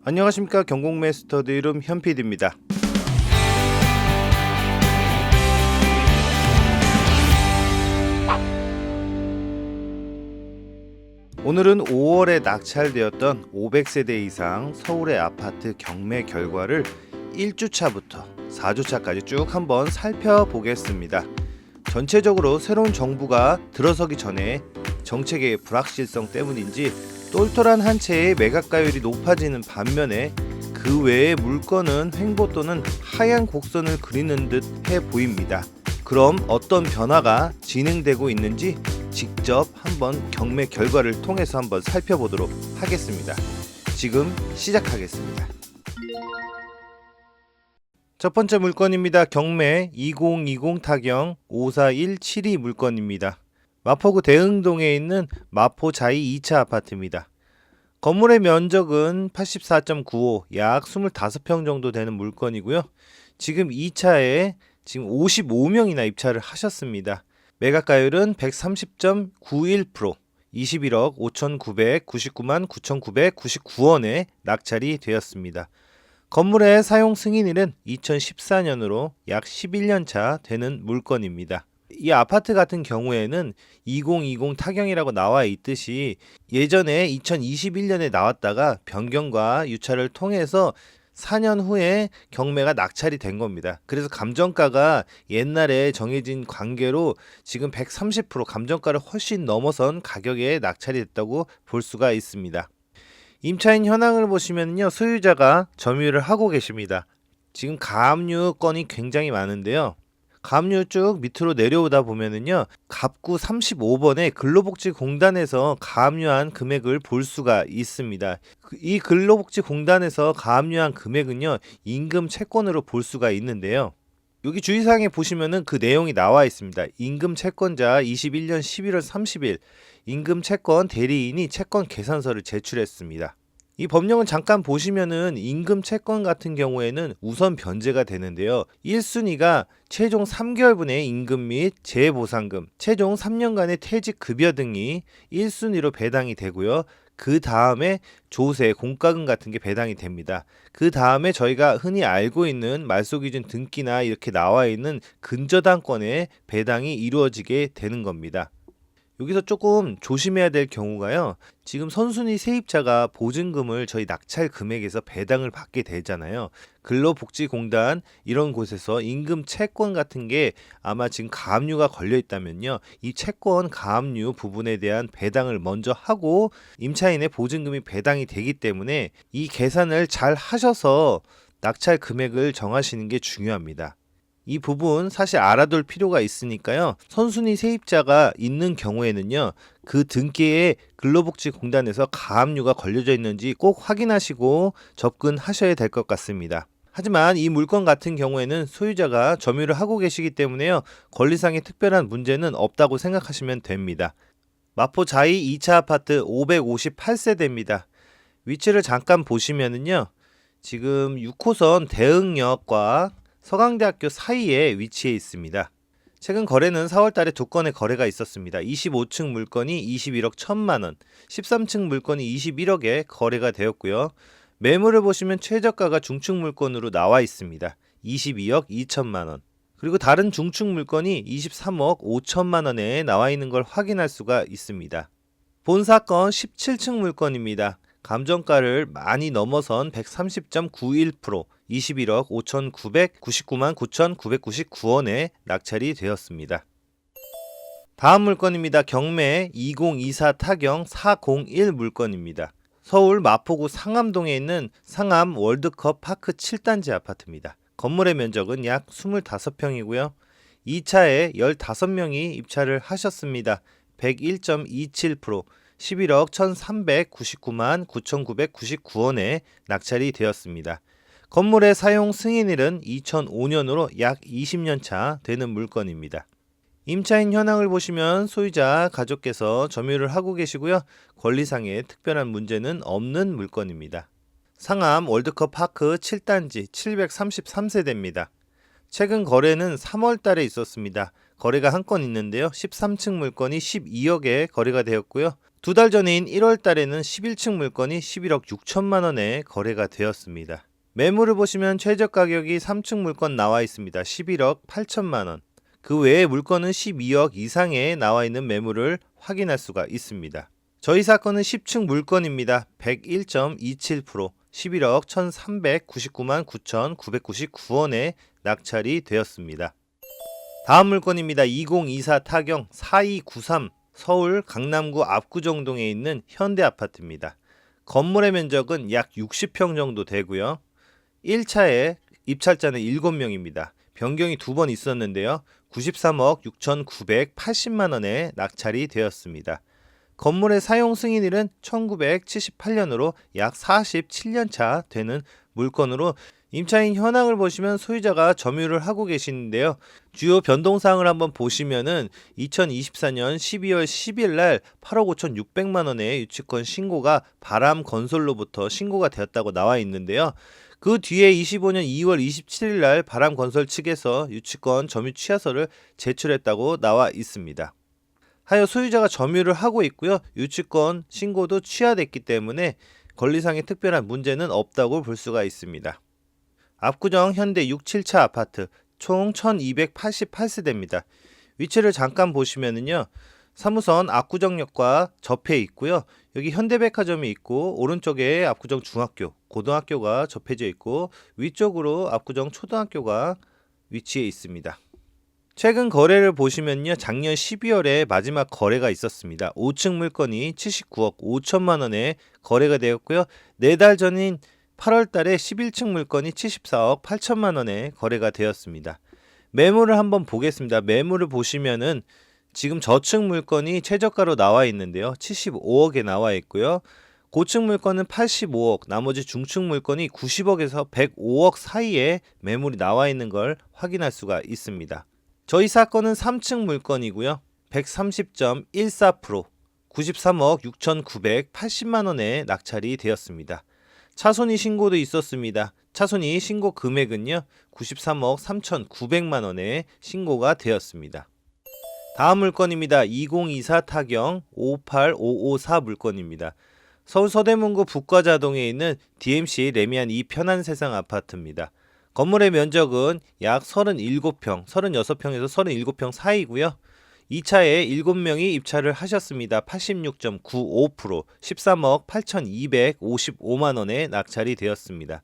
안녕하십니까, 경공매스터드 이름 현PD입니다. 오늘은 5월에 낙찰되었던 500세대 이상 서울의 아파트 경매 결과를 1주차부터 4주차까지 쭉 한번 살펴보겠습니다. 전체적으로 새로운 정부가 들어서기 전에 정책의 불확실성 때문인지 똘똘한 한 채의 매각가율이 높아지는 반면에 그 외의 물건은 횡보 또는 하향 곡선을 그리는 듯 해 보입니다. 그럼 어떤 변화가 진행되고 있는지 직접 한번 경매 결과를 통해서 한번 살펴보도록 하겠습니다. 지금 시작하겠습니다. 첫 번째 물건입니다. 경매 2020 타경 54172 물건입니다. 마포구 대흥동에 있는 마포 자이 2차 아파트입니다. 건물의 면적은 84.95, 약 25평 정도 되는 물건이고요. 지금 2차에 지금 55명이나 입찰을 하셨습니다. 매각가율은 130.91%, 21억 5,999만 9,999원에 낙찰이 되었습니다. 건물의 사용 승인일은 2014년으로 약 11년 차 되는 물건입니다. 이 아파트 같은 경우에는 2020 타경이라고 나와 있듯이 예전에 2021년에 나왔다가 변경과 유찰을 통해서 4년 후에 경매가 낙찰이 된 겁니다. 그래서 감정가가 옛날에 정해진 관계로 지금 130% 감정가를 훨씬 넘어선 가격에 낙찰이 됐다고 볼 수가 있습니다. 임차인 현황을 보시면요, 소유자가 점유를 하고 계십니다. 지금 가압류 건이 굉장히 많은데요. 가압류 쭉 밑으로 내려오다 보면은요, 갑구 35번에 근로복지공단에서 가압류한 금액을 볼 수가 있습니다. 이 근로복지공단에서 가압류한 금액은요, 임금 채권으로 볼 수가 있는데요. 여기 주의사항에 보시면은 그 내용이 나와 있습니다. 임금 채권자 21년 11월 30일 임금 채권 대리인이 채권 계산서를 제출했습니다. 이 법령을 잠깐 보시면은 임금 채권 같은 경우에는 우선 변제가 되는데요. 1순위가 최종 3개월분의 임금 및 재보상금, 최종 3년간의 퇴직급여 등이 1순위로 배당이 되고요. 그 다음에 조세, 공과금 같은 게 배당이 됩니다. 그 다음에 저희가 흔히 알고 있는 말소기준 등기나 이렇게 나와 있는 근저당권의 배당이 이루어지게 되는 겁니다. 여기서 조금 조심해야 될 경우가요. 지금 선순위 세입자가 보증금을 저희 낙찰 금액에서 배당을 받게 되잖아요. 근로복지공단 이런 곳에서 임금 채권 같은 게 아마 지금 가압류가 걸려 있다면요. 이 채권 가압류 부분에 대한 배당을 먼저 하고 임차인의 보증금이 배당이 되기 때문에 이 계산을 잘 하셔서 낙찰 금액을 정하시는 게 중요합니다. 이 부분 사실 알아둘 필요가 있으니까요. 선순위 세입자가 있는 경우에는요. 그 등기에 근로복지공단에서 가압류가 걸려져 있는지 꼭 확인하시고 접근하셔야 될 것 같습니다. 하지만 이 물건 같은 경우에는 소유자가 점유를 하고 계시기 때문에요. 권리상의 특별한 문제는 없다고 생각하시면 됩니다. 마포 자이 2차 아파트 558세대입니다. 위치를 잠깐 보시면은요. 지금 6호선 대흥역과 서강대학교 사이에 위치해 있습니다. 최근 거래는 4월달에 2건의 거래가 있었습니다. 25층 물건이 21억 1천만원, 13층 물건이 21억에 거래가 되었고요. 매물을 보시면 최저가가 중층 물건으로 나와 있습니다. 22억 2천만원. 그리고 다른 중층 물건이 23억 5천만원에 나와 있는 걸 확인할 수가 있습니다. 본 사건 17층 물건입니다. 감정가를 많이 넘어선 130.91%, 21억 5,999만 9,999원에 낙찰이 되었습니다. 다음 물건입니다. 경매 2024 타경 401 물건입니다. 서울 마포구 상암동에 있는 상암 월드컵 파크 7단지 아파트입니다. 건물의 면적은 약 25평이고요. 2차에 15명이 입찰을 하셨습니다. 101.27%, 11억 1,399만 9,999원에 낙찰이 되었습니다. 건물의 사용 승인일은 2005년으로 약 20년 차 되는 물건입니다. 임차인 현황을 보시면 소유자 가족께서 점유를 하고 계시고요. 권리상의 특별한 문제는 없는 물건입니다. 상암 월드컵 파크 7단지 733세대입니다. 최근 거래는 3월 달에 있었습니다. 거래가 한 건 있는데요. 13층 물건이 12억에 거래가 되었고요. 2달 전인 1월 달에는 11층 물건이 11억 6천만 원에 거래가 되었습니다. 매물을 보시면 최저 가격이 3층 물건 나와 있습니다. 11억 8천만 원. 그 외에 물건은 12억 이상에 나와 있는 매물을 확인할 수가 있습니다. 저희 사건은 10층 물건입니다. 101.27%, 11억 1399만 9,999원에 낙찰이 되었습니다. 다음 물건입니다. 2024 타경 4293 서울 강남구 압구정동에 있는 현대아파트입니다. 건물의 면적은 약 60평 정도 되고요. 1차에 입찰자는 7명입니다. 변경이 2번 있었는데요. 93억 6,980만 원에 낙찰이 되었습니다. 건물의 사용 승인일은 1978년으로 약 47년 차 되는 물건으로 임차인 현황을 보시면 소유자가 점유를 하고 계시는데요. 주요 변동사항을 한번 보시면은 2024년 12월 10일 날 8억 5,600만 원의 유치권 신고가 바람건설로부터 신고가 되었다고 나와 있는데요. 그 뒤에 25년 2월 27일 날 바람건설 측에서 유치권 점유 취하서를 제출했다고 나와 있습니다. 하여 소유자가 점유를 하고 있고요. 유치권 신고도 취하됐기 때문에 권리상의 특별한 문제는 없다고 볼 수가 있습니다. 압구정 현대 6, 7차 아파트 총 1288세대입니다. 위치를 잠깐 보시면은요. 3호선 압구정역과 접해 있고요. 여기 현대백화점이 있고 오른쪽에 압구정 중학교, 고등학교가 접해져 있고 위쪽으로 압구정 초등학교가 위치해 있습니다. 최근 거래를 보시면요. 작년 12월에 마지막 거래가 있었습니다. 5층 물건이 79억 5천만 원에 거래가 되었고요. 4달 전인 8월 달에 11층 물건이 74억 8천만 원에 거래가 되었습니다. 매물을 한번 보겠습니다. 매물을 보시면은 지금 저층 물건이 최저가로 나와 있는데요. 75억에 나와 있고요. 고층 물건은 85억, 나머지 중층 물건이 90억에서 105억 사이에 매물이 나와 있는 걸 확인할 수가 있습니다. 저희 사건은 3층 물건이고요. 130.14%, 93억 6,980만 원에 낙찰이 되었습니다. 차손이 신고도 있었습니다. 차손이 신고 금액은요. 93억 3,900만 원에 신고가 되었습니다. 다음 물건입니다. 2024 타경 58554 물건입니다. 서울 서대문구 북과자동에 있는 DMC 레미안 2 편안세상 아파트입니다. 건물의 면적은 약 37평, 36평에서 37평 사이고요. 2차에 7명이 입찰을 하셨습니다. 86.95%, 13억 8,255만 원에 낙찰이 되었습니다.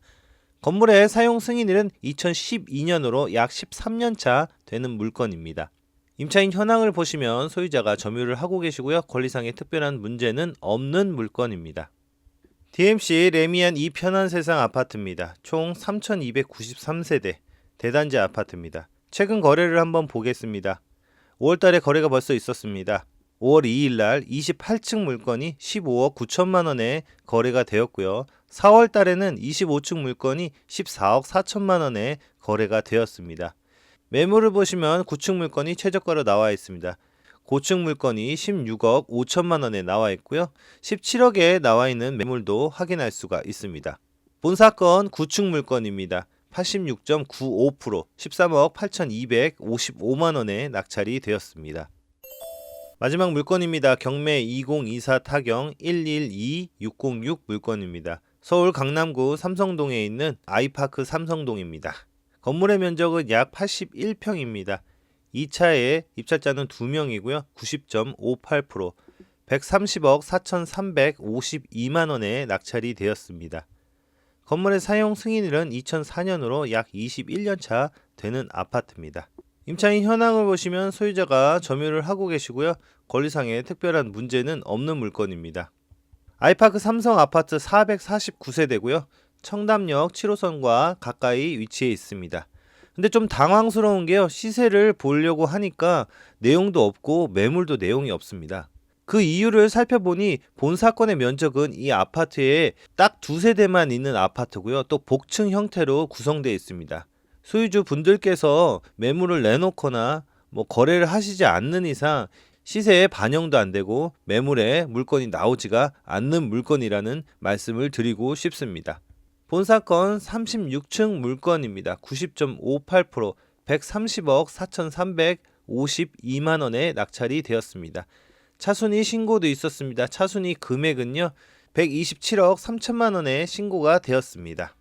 건물의 사용 승인일은 2012년으로 약 13년 차 되는 물건입니다. 임차인 현황을 보시면 소유자가 점유를 하고 계시고요. 권리상의 특별한 문제는 없는 물건입니다. DMC 레미안 2 편안세상 아파트입니다. 총 3,293세대 대단지 아파트입니다. 최근 거래를 한번 보겠습니다. 5월달에 거래가 벌써 있었습니다. 5월 2일날 28층 물건이 15억 9천만 원에 거래가 되었고요. 4월달에는 25층 물건이 14억 4천만 원에 거래가 되었습니다. 매물을 보시면 9층 물건이 최저가로 나와 있습니다. 고층 물건이 16억 5천만 원에 나와 있고요. 17억에 나와 있는 매물도 확인할 수가 있습니다. 본 사건 9층 물건입니다. 86.95%, 13억 8,255만 원에 낙찰이 되었습니다. 마지막 물건입니다. 경매 2024 타경 112606 물건입니다. 서울 강남구 삼성동에 있는 아이파크 삼성동입니다. 건물의 면적은 약 81평입니다. 2차에 입찰자는 2명이고요. 90.58%, 130억 4,352만 원에 낙찰이 되었습니다. 건물의 사용 승인일은 2004년으로 약 21년 차 되는 아파트입니다. 임차인 현황을 보시면 소유자가 점유를 하고 계시고요. 권리상의 특별한 문제는 없는 물건입니다. 아이파크 삼성 아파트 449세대고요. 청담역 7호선과 가까이 위치해 있습니다. 근데 좀 당황스러운 게요. 시세를 보려고 하니까 내용도 없고 매물도 내용이 없습니다. 그 이유를 살펴보니 본 사건의 면적은 이 아파트에 딱 2세대만 있는 아파트고요. 또 복층 형태로 구성되어 있습니다. 소유주 분들께서 매물을 내놓거나 거래를 하시지 않는 이상 시세에 반영도 안 되고 매물에 물건이 나오지가 않는 물건이라는 말씀을 드리고 싶습니다. 본 사건 36층 물건입니다. 90.58%, 130억 52만 원에 낙찰이 되었습니다. 차순위 신고도 있었습니다. 차순위 금액은요 127억 3천만 원에 신고가 되었습니다.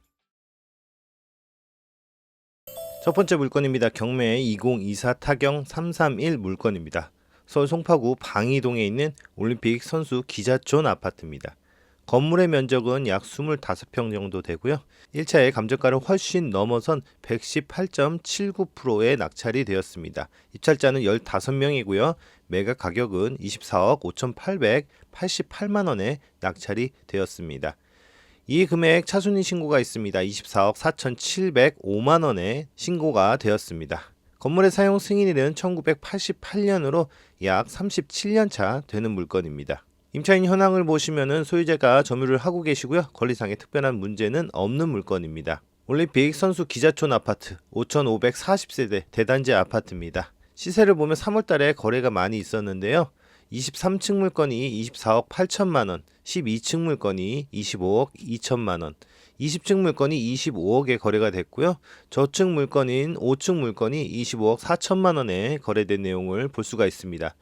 첫 번째 물건입니다. 경매 2024 타경 331 물건입니다. 서울 송파구 방이동에 있는 올림픽 선수 기자촌 아파트입니다. 건물의 면적은 약 25평 정도 되고요. 1차의 감정가를 훨씬 넘어선 118.79%에 낙찰이 되었습니다. 입찰자는 15명이고요. 매각 가격은 24억 5,888만 원에 낙찰이 되었습니다. 이 금액 차순위 신고가 있습니다. 24억 4,705만 원에 신고가 되었습니다. 건물의 사용 승인일은 1988년으로 약 37년 차 되는 물건입니다. 임차인 현황을 보시면은 소유자가 점유를 하고 계시고요. 권리상의 특별한 문제는 없는 물건입니다. 올림픽 선수 기자촌 아파트 5,540세대 대단지 아파트입니다. 시세를 보면 3월달에 거래가 많이 있었는데요. 23층 물건이 24억 8천만 원, 12층 물건이 25억 2천만 원, 20층 물건이 25억에 거래가 됐고요. 저층 물건인 5층 물건이 25억 4천만 원에 거래된 내용을 볼 수가 있습니다.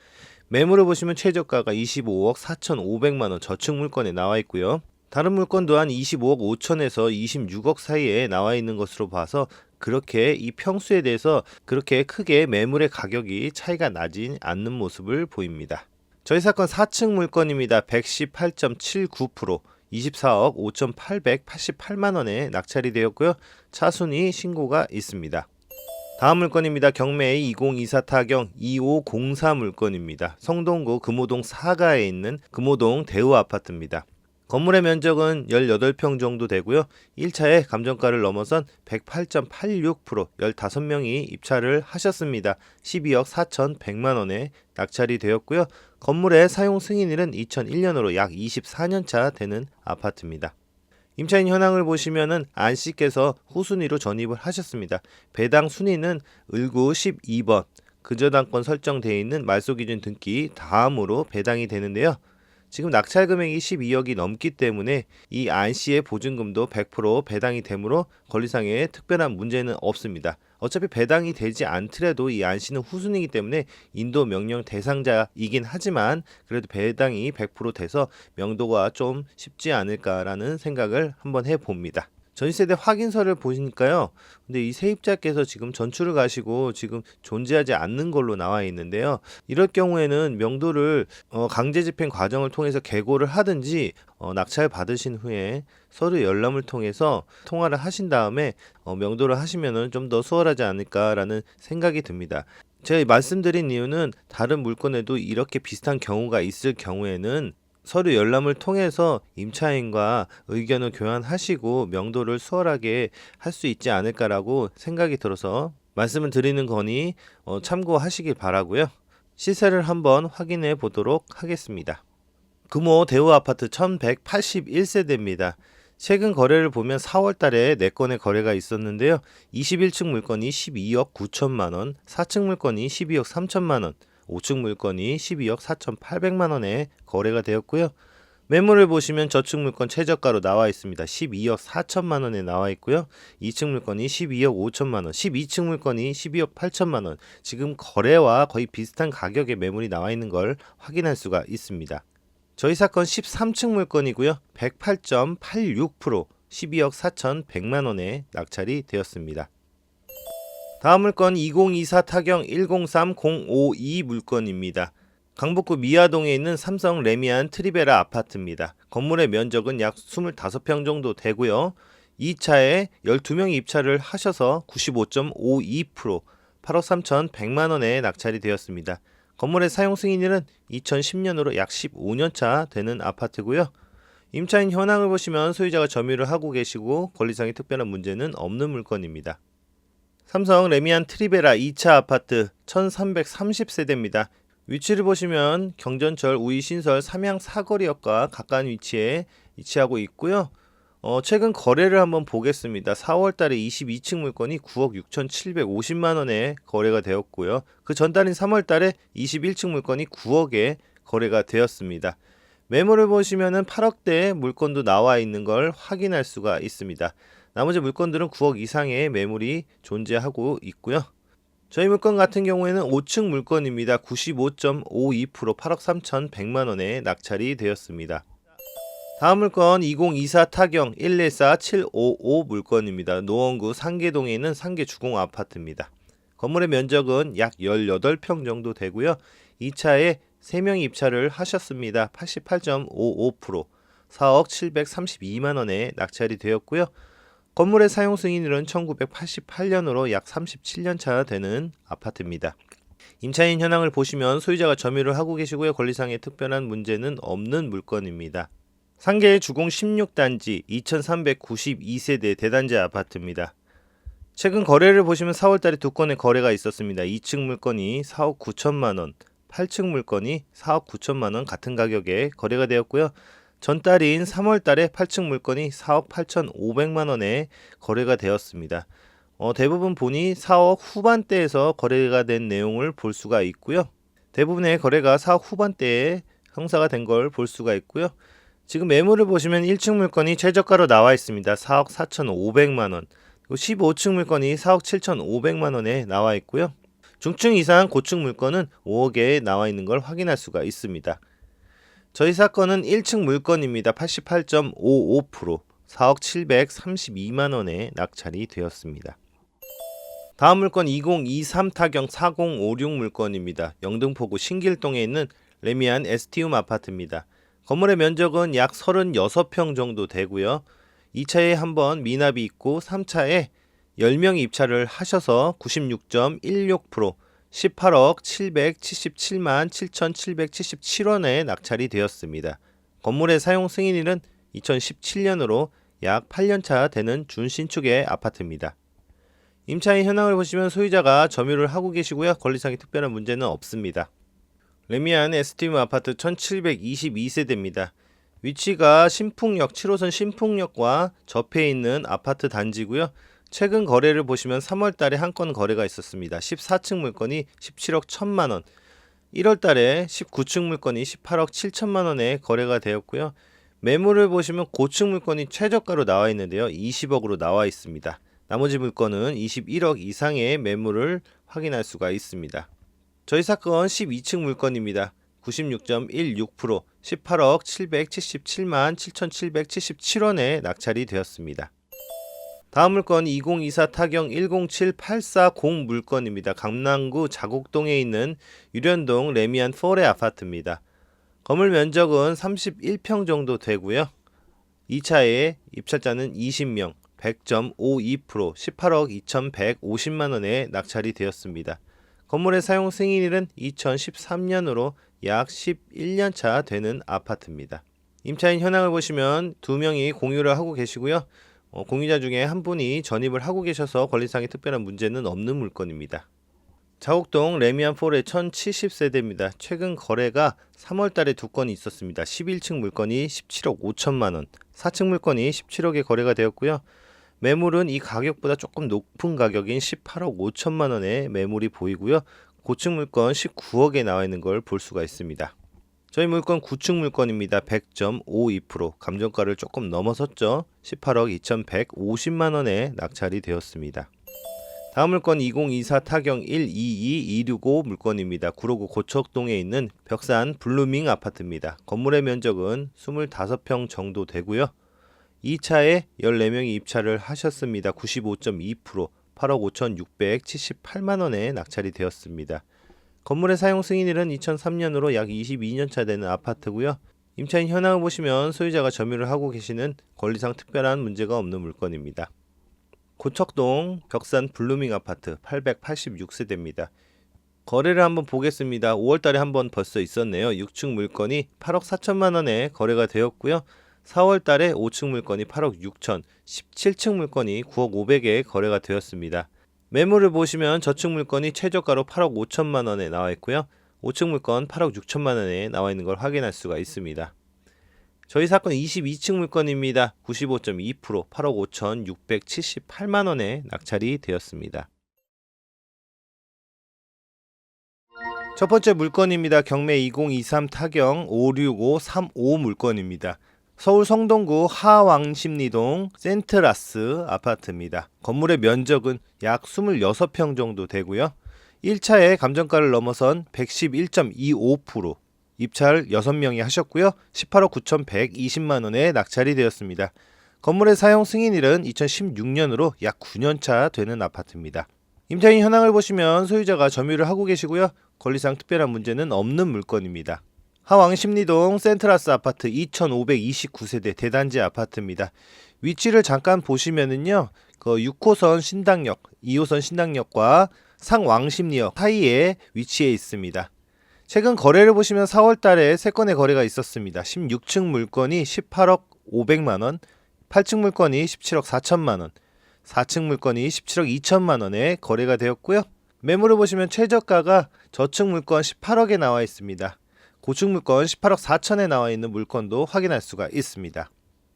매물을 보시면 최저가가 25억 4,500만 원 저층 물건에 나와 있고요. 다른 물건 또한 25억 5천에서 26억 사이에 나와 있는 것으로 봐서 그렇게 이 평수에 대해서 그렇게 크게 매물의 가격이 차이가 나진 않는 모습을 보입니다. 저희 사건 4층 물건입니다. 118.79%, 24억 5,888만 원에 낙찰이 되었고요. 차순위 신고가 있습니다. 다음 물건입니다. 경매 2024 타경 2504 물건입니다. 성동구 금호동 4가에 있는 금호동 대우 아파트입니다. 건물의 면적은 18평 정도 되고요. 1차에 감정가를 넘어선 108.86%, 15명이 입찰을 하셨습니다. 12억 4,100만 원에 낙찰이 되었고요. 건물의 사용 승인일은 2001년으로 약 24년 차 되는 아파트입니다. 임차인 현황을 보시면은 안 씨께서 후순위로 전입을 하셨습니다. 배당 순위는 을구 12번, 근저당권 설정되어 있는 말소기준 등기 다음으로 배당이 되는데요. 지금 낙찰 금액이 12억이 넘기 때문에 이 안 씨의 보증금도 100% 배당이 되므로 권리상의 특별한 문제는 없습니다. 어차피 배당이 되지 않더라도 이 안 씨는 후순위이기 때문에 인도 명령 대상자이긴 하지만 그래도 배당이 100% 돼서 명도가 좀 쉽지 않을까라는 생각을 한번 해봅니다. 전세대 확인서를 보시니까요. 근데 이 세입자께서 지금 전출을 가시고 지금 존재하지 않는 걸로 나와 있는데요. 이럴 경우에는 명도를 강제 집행 과정을 통해서 개고를 하든지 낙찰 받으신 후에 서류 열람을 통해서 통화를 하신 다음에 명도를 하시면은 좀 더 수월하지 않을까라는 생각이 듭니다. 제가 말씀드린 이유는 다른 물건에도 이렇게 비슷한 경우가 있을 경우에는 서류 열람을 통해서 임차인과 의견을 교환하시고 명도를 수월하게 할 수 있지 않을까라고 생각이 들어서 말씀을 드리는 거니 참고하시길 바라고요. 시세를 한번 확인해 보도록 하겠습니다. 금호 대우아파트 1181세대입니다. 최근 거래를 보면 4월 달에 4건의 거래가 있었는데요. 21층 물건이 12억 9천만 원, 4층 물건이 12억 3천만 원, 5층 물건이 12억 4,800만 원에 거래가 되었고요. 매물을 보시면 저층 물건 최저가로 나와 있습니다. 12억 4천만 원에 나와 있고요. 2층 물건이 12억 5천만 원, 12층 물건이 12억 8천만 원. 지금 거래와 거의 비슷한 가격의 매물이 나와 있는 걸 확인할 수가 있습니다. 저희 사건 13층 물건이고요. 108.86%, 12억 4,100만 원에 낙찰이 되었습니다. 다음 물건 2024 타경 103052 물건입니다. 강북구 미아동에 있는 삼성 레미안 트리베라 아파트입니다. 건물의 면적은 약 25평 정도 되고요. 2차에 12명이 입찰을 하셔서 95.52%, 8억 3,100만 원에 낙찰이 되었습니다. 건물의 사용 승인일은 2010년으로 약 15년 차 되는 아파트고요. 임차인 현황을 보시면 소유자가 점유를 하고 계시고 권리상의 특별한 문제는 없는 물건입니다. 삼성 레미안 트리베라 2차 아파트 1330세대입니다. 위치를 보시면 경전철 우이신설 삼양 사거리역과 가까운 위치에 위치하고 있고요. 최근 거래를 한번 보겠습니다. 4월 달에 22층 물건이 9억 6,750만 원에 거래가 되었고요. 그 전달인 3월 달에 21층 물건이 9억에 거래가 되었습니다. 매물을 보시면은 8억대 물건도 나와 있는 걸 확인할 수가 있습니다. 나머지 물건들은 9억 이상의 매물이 존재하고 있고요. 저희 물건 같은 경우에는 5층 물건입니다. 95.52% 8억 3,100만원에 낙찰이 되었습니다. 다음 물건 2024 타경 114755 물건입니다. 노원구 상계동에 있는 상계주공 아파트입니다. 건물의 면적은 약 18평 정도 되고요. 2차에 3명이 입찰을 하셨습니다. 88.55% 4억 732만원에 낙찰이 되었고요. 건물의 사용 승인일은 1988년으로 약 37년 차 되는 아파트입니다. 임차인 현황을 보시면 소유자가 점유를 하고 계시고요. 권리상의 특별한 문제는 없는 물건입니다. 상계 주공 16단지 2392세대 대단지 아파트입니다. 최근 거래를 보시면 4월달에 두 건의 거래가 있었습니다. 2층 물건이 4억 9천만원, 8층 물건이 4억 9천만원 같은 가격에 거래가 되었고요. 전달인 3월달에 8층 물건이 4억 8,500만원에 거래가 되었습니다. 대부분 보니 4억 후반대에서 거래가 된 내용을 볼 수가 있고요. 대부분의 거래가 4억 후반대에 형사가 된 걸 볼 수가 있고요. 지금 매물을 보시면 1층 물건이 최저가로 나와 있습니다. 4억 4,500만원. 15층 물건이 4억 7,500만원에 나와 있고요. 중층 이상 고층 물건은 5억에 나와 있는 걸 확인할 수가 있습니다. 저희 사건은 1층 물건입니다. 88.55% 4억 732만원에 낙찰이 되었습니다. 다음 물건 2023 타경 4056 물건입니다. 영등포구 신길동에 있는 레미안 에스티움 아파트입니다. 건물의 면적은 약 36평 정도 되고요. 2차에 한번 미납이 있고 3차에 10명이 입찰을 하셔서 96.16% 18억 777만 7,777원에 낙찰이 되었습니다. 건물의 사용 승인일은 2017년으로 약 8년차 되는 준신축의 아파트입니다. 임차인 현황을 보시면 소유자가 점유를 하고 계시고요. 권리상의 특별한 문제는 없습니다. 레미안 에스티움 아파트 1722세대입니다. 위치가 신풍역 7호선 신풍역과 접해 있는 아파트 단지고요. 최근 거래를 보시면 3월달에 한 건 거래가 있었습니다. 14층 물건이 17억 1천만원, 1월달에 19층 물건이 18억 7천만원에 거래가 되었고요. 매물을 보시면 고층 물건이 최저가로 나와 있는데요. 20억으로 나와 있습니다. 나머지 물건은 21억 이상의 매물을 확인할 수가 있습니다. 저희 사건 12층 물건입니다. 96.16% 18억 777만 7,777원에 낙찰이 되었습니다. 다음 물건 2024 타경 107840 물건입니다. 강남구 자곡동에 있는 유련동 레미안 포레 아파트입니다. 건물 면적은 31평 정도 되고요. 2차에 입찰자는 20명, 100.52% 18억 2150만원에 낙찰이 되었습니다. 건물의 사용 승인일은 2013년으로 약 11년 차 되는 아파트입니다. 임차인 현황을 보시면 2명이 공유를 하고 계시고요. 공유자 중에 한 분이 전입을 하고 계셔서 권리상의 특별한 문제는 없는 물건입니다. 자곡동 레미안 포레 1070세대입니다. 최근 거래가 3월달에 두 건이 있었습니다. 11층 물건이 17억 5천만원, 4층 물건이 17억에 거래가 되었고요. 매물은 이 가격보다 조금 높은 가격인 18억 5천만원의 매물이 보이고요. 고층 물건 19억에 나와 있는 걸 볼 수가 있습니다. 저희 물건 9층 물건입니다. 100.52% 감정가를 조금 넘어섰죠. 18억 2150만원에 낙찰이 되었습니다. 다음 물건 2024 타경 122265 물건입니다. 구로구 고척동에 있는 벽산 블루밍 아파트입니다. 건물의 면적은 25평 정도 되고요. 2차에 14명이 입찰을 하셨습니다. 95.2% 8억 5678만원에 낙찰이 되었습니다. 건물의 사용 승인일은 2003년으로 약 22년차 되는 아파트고요. 임차인 현황을 보시면 소유자가 점유를 하고 계시는 권리상 특별한 문제가 없는 물건입니다. 고척동 벽산 블루밍 아파트 886세대입니다. 거래를 한번 보겠습니다. 5월달에 한번 벌써 있었네요. 6층 물건이 8억 4천만원에 거래가 되었고요. 4월달에 5층 물건이 8억 6천, 17층 물건이 9억 500에 거래가 되었습니다. 매물을 보시면 저층 물건이 최저가로 8억 5천만원에 나와 있고요. 5층 물건 8억 6천만원에 나와 있는 걸 확인할 수가 있습니다. 저희 사건 22층 물건입니다. 95.2% 8억 5,678만원에 낙찰이 되었습니다. 첫 번째 물건입니다. 경매 2023 타경 565355 물건입니다. 서울 성동구 하왕십리동 센트라스 아파트입니다. 건물의 면적은 약 26평 정도 되고요. 1차에 감정가를 넘어선 111.25%, 입찰 6명이 하셨고요. 18억 9,120만원에 낙찰이 되었습니다. 건물의 사용 승인일은 2016년으로 약 9년차 되는 아파트입니다. 임차인 현황을 보시면 소유자가 점유를 하고 계시고요. 권리상 특별한 문제는 없는 물건입니다. 하왕 심리동 센트라스 아파트 2529세대 대단지 아파트입니다. 위치를 잠깐 보시면은요, 6호선 신당역, 2호선 신당역과 상왕심리역 사이에 위치해 있습니다. 최근 거래를 보시면 4월 달에 3건의 거래가 있었습니다. 16층 물건이 18억 500만원, 8층 물건이 17억 4천만원, 4층 물건이 17억 2천만원에 거래가 되었고요. 매물을 보시면 최저가가 저층 물건 18억에 나와 있습니다. 고층 물건 18억 4천에 나와 있는 물건도 확인할 수가 있습니다.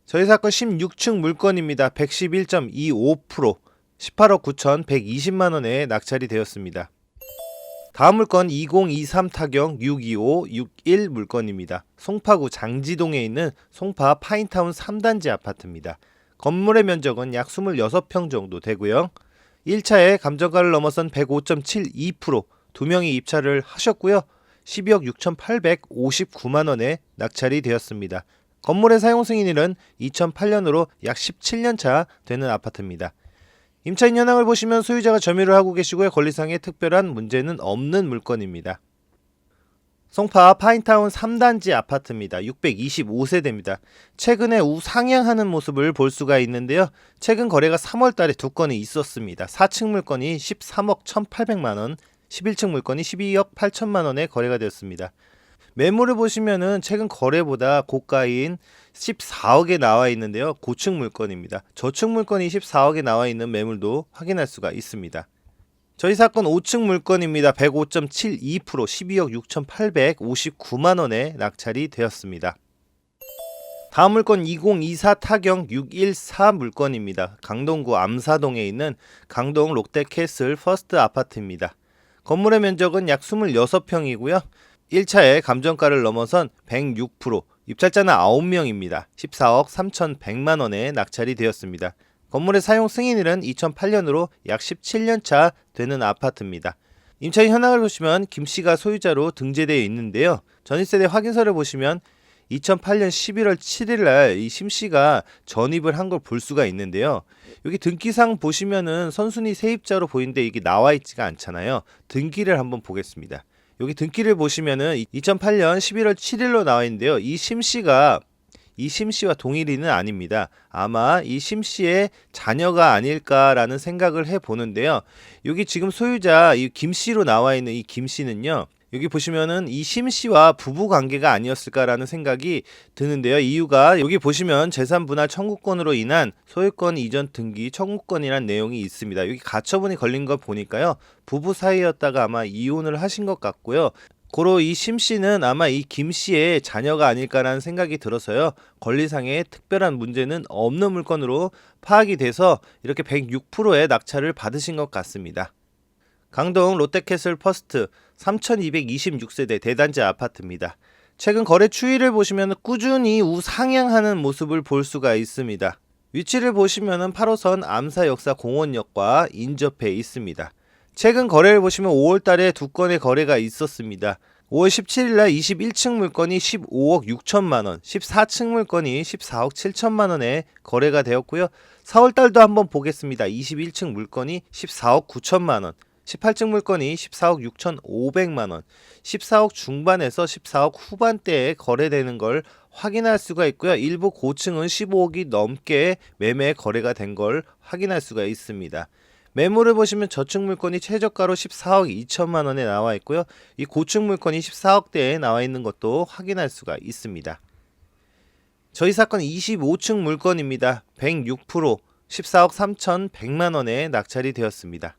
저희 사건 16층 물건입니다. 111.25%, 18억 9,120만원에 낙찰이 되었습니다. 다음 물건 2023 타경 62561 물건입니다. 송파구 장지동에 있는 송파 파인타운 3단지 아파트입니다. 건물의 면적은 약 26평 정도 되고요. 1차에 감정가를 넘어선 105.72%, 2명이 입찰을 하셨고요. 12억 6,859만원에 낙찰이 되었습니다. 건물의 사용 승인일은 2008년으로 약 17년차 되는 아파트입니다. 임차인 현황을 보시면 소유자가 점유를 하고 계시고요. 권리상의 특별한 문제는 없는 물건입니다. 송파 파인타운 3단지 아파트입니다. 625세대입니다. 최근에 우상향하는 모습을 볼 수가 있는데요. 최근 거래가 3월 달에 2건이 있었습니다. 4층 물건이 13억 1,800만원, 11층 물건이 12억 8천만원에 거래가 되었습니다. 매물을 보시면은 최근 거래보다 고가인 14억에 나와 있는데요. 고층 물건입니다. 저층 물건이 14억에 나와 있는 매물도 확인할 수가 있습니다. 저희 사건 5층 물건입니다. 105.72%, 12억 6,859만원에 낙찰이 되었습니다. 다음 물건 2024 타경 614 물건입니다. 강동구 암사동에 있는 강동 롯데캐슬 퍼스트 아파트입니다. 건물의 면적은 약 26평이고요. 1차에 감정가를 넘어선 106%, 입찰자는 9명입니다. 14억 3,100만원에 낙찰이 되었습니다. 건물의 사용 승인일은 2008년으로 약 17년차 되는 아파트입니다. 임차인 현황을 보시면 김씨가 소유자로 등재되어 있는데요. 전입세대 확인서를 보시면 2008년 11월 7일날 이 심씨가 전입을 한 걸 볼 수가 있는데요. 여기 등기상 보시면은 선순위 세입자로 보이는데 이게 나와 있지가 않잖아요. 등기를 한번 보겠습니다. 여기 등기를 보시면은 2008년 11월 7일로 나와 있는데요. 이 심씨와 동일인은 아닙니다. 아마 이 심씨의 자녀가 아닐까라는 생각을 해보는데요. 여기 지금 소유자 이 김씨로 나와 있는 이 김씨는요. 여기 보시면은 이 심씨와 부부 관계가 아니었을까라는 생각이 드는데요. 이유가 여기 보시면 재산분할 청구권으로 인한 소유권 이전 등기 청구권이란 내용이 있습니다. 여기 가처분이 걸린 걸 보니까요. 부부 사이였다가 아마 이혼을 하신 것 같고요. 고로 이 심씨는 아마 이 김씨의 자녀가 아닐까라는 생각이 들어서요. 권리상의 특별한 문제는 없는 물건으로 파악이 돼서 이렇게 106%의 낙찰을 받으신 것 같습니다. 강동 롯데캐슬 퍼스트 3226세대 대단지 아파트입니다. 최근 거래 추이를 보시면 꾸준히 우상향하는 모습을 볼 수가 있습니다. 위치를 보시면 8호선 암사역사 공원역과 인접해 있습니다. 최근 거래를 보시면 5월 달에 2건의 거래가 있었습니다. 5월 17일날 21층 물건이 15억 6천만원, 14층 물건이 14억 7천만원에 거래가 되었고요. 4월 달도 한번 보겠습니다. 21층 물건이 14억 9천만원, 18층 물건이 14억 6,500만원, 14억 중반에서 14억 후반대에 거래되는 걸 확인할 수가 있고요. 일부 고층은 15억이 넘게 매매 거래가 된 걸 확인할 수가 있습니다. 매물을 보시면 저층 물건이 최저가로 14억 2천만원에 나와 있고요. 이 고층 물건이 14억대에 나와 있는 것도 확인할 수가 있습니다. 저희 사건 25층 물건입니다. 106%, 14억 3,100만원에 낙찰이 되었습니다.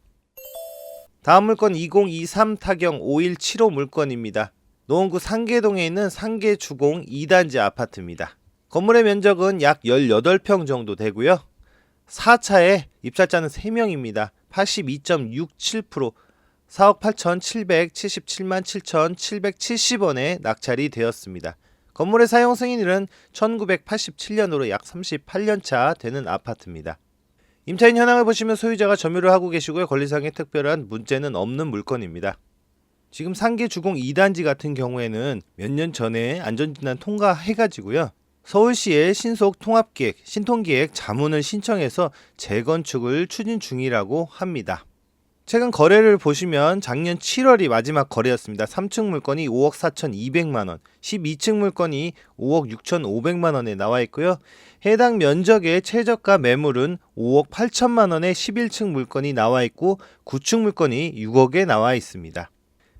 다음 물건 2023 타경 5175 물건입니다. 노원구 상계동에 있는 상계주공 2단지 아파트입니다. 건물의 면적은 약 18평 정도 되고요. 4차에 입찰자는 3명입니다. 82.67%, 4억 8,777만 7,770원에 낙찰이 되었습니다. 건물의 사용 승인일은 1987년으로 약 38년차 되는 아파트입니다. 임차인 현황을 보시면 소유자가 점유를 하고 계시고요. 권리상의 특별한 문제는 없는 물건입니다. 지금 상계 주공 2단지 같은 경우에는 몇 년 전에 안전진단 통과해가지고요. 서울시의 신속 통합계획, 신통계획 자문을 신청해서 재건축을 추진 중이라고 합니다. 최근 거래를 보시면 작년 7월이 마지막 거래였습니다. 3층 물건이 5억 4,200만원, 12층 물건이 5억 6,500만원에 나와 있고요. 해당 면적의 최저가 매물은 5억 8천만원에 11층 물건이 나와 있고 9층 물건이 6억에 나와 있습니다.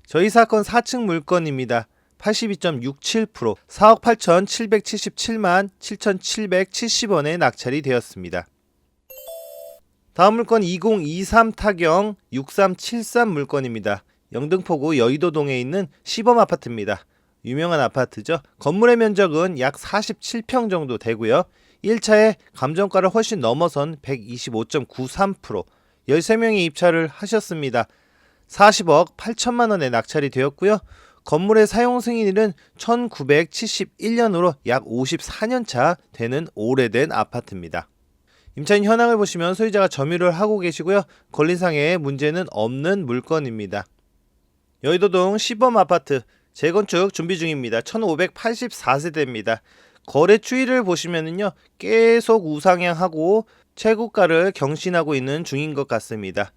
저희 사건 4층 물건입니다. 82.67%, 4억 8,777만 7,770원에 낙찰이 되었습니다. 다음 물건 2023 타경 6373 물건입니다. 영등포구 여의도동에 있는 시범 아파트입니다. 유명한 아파트죠. 건물의 면적은 약 47평 정도 되고요. 1차에 감정가를 훨씬 넘어선 125.93%, 13명이 입찰을 하셨습니다. 40억 8천만 원에 낙찰이 되었고요. 건물의 사용 승인일은 1971년으로 약 54년차 되는 오래된 아파트입니다. 임차인 현황을 보시면 소유자가 점유를 하고 계시고요. 권리상의 문제는 없는 물건입니다. 여의도동 시범 아파트 재건축 준비 중입니다. 1584세대입니다. 거래 추이를 보시면은요, 계속 우상향하고 최고가를 경신하고 있는 중인 것 같습니다.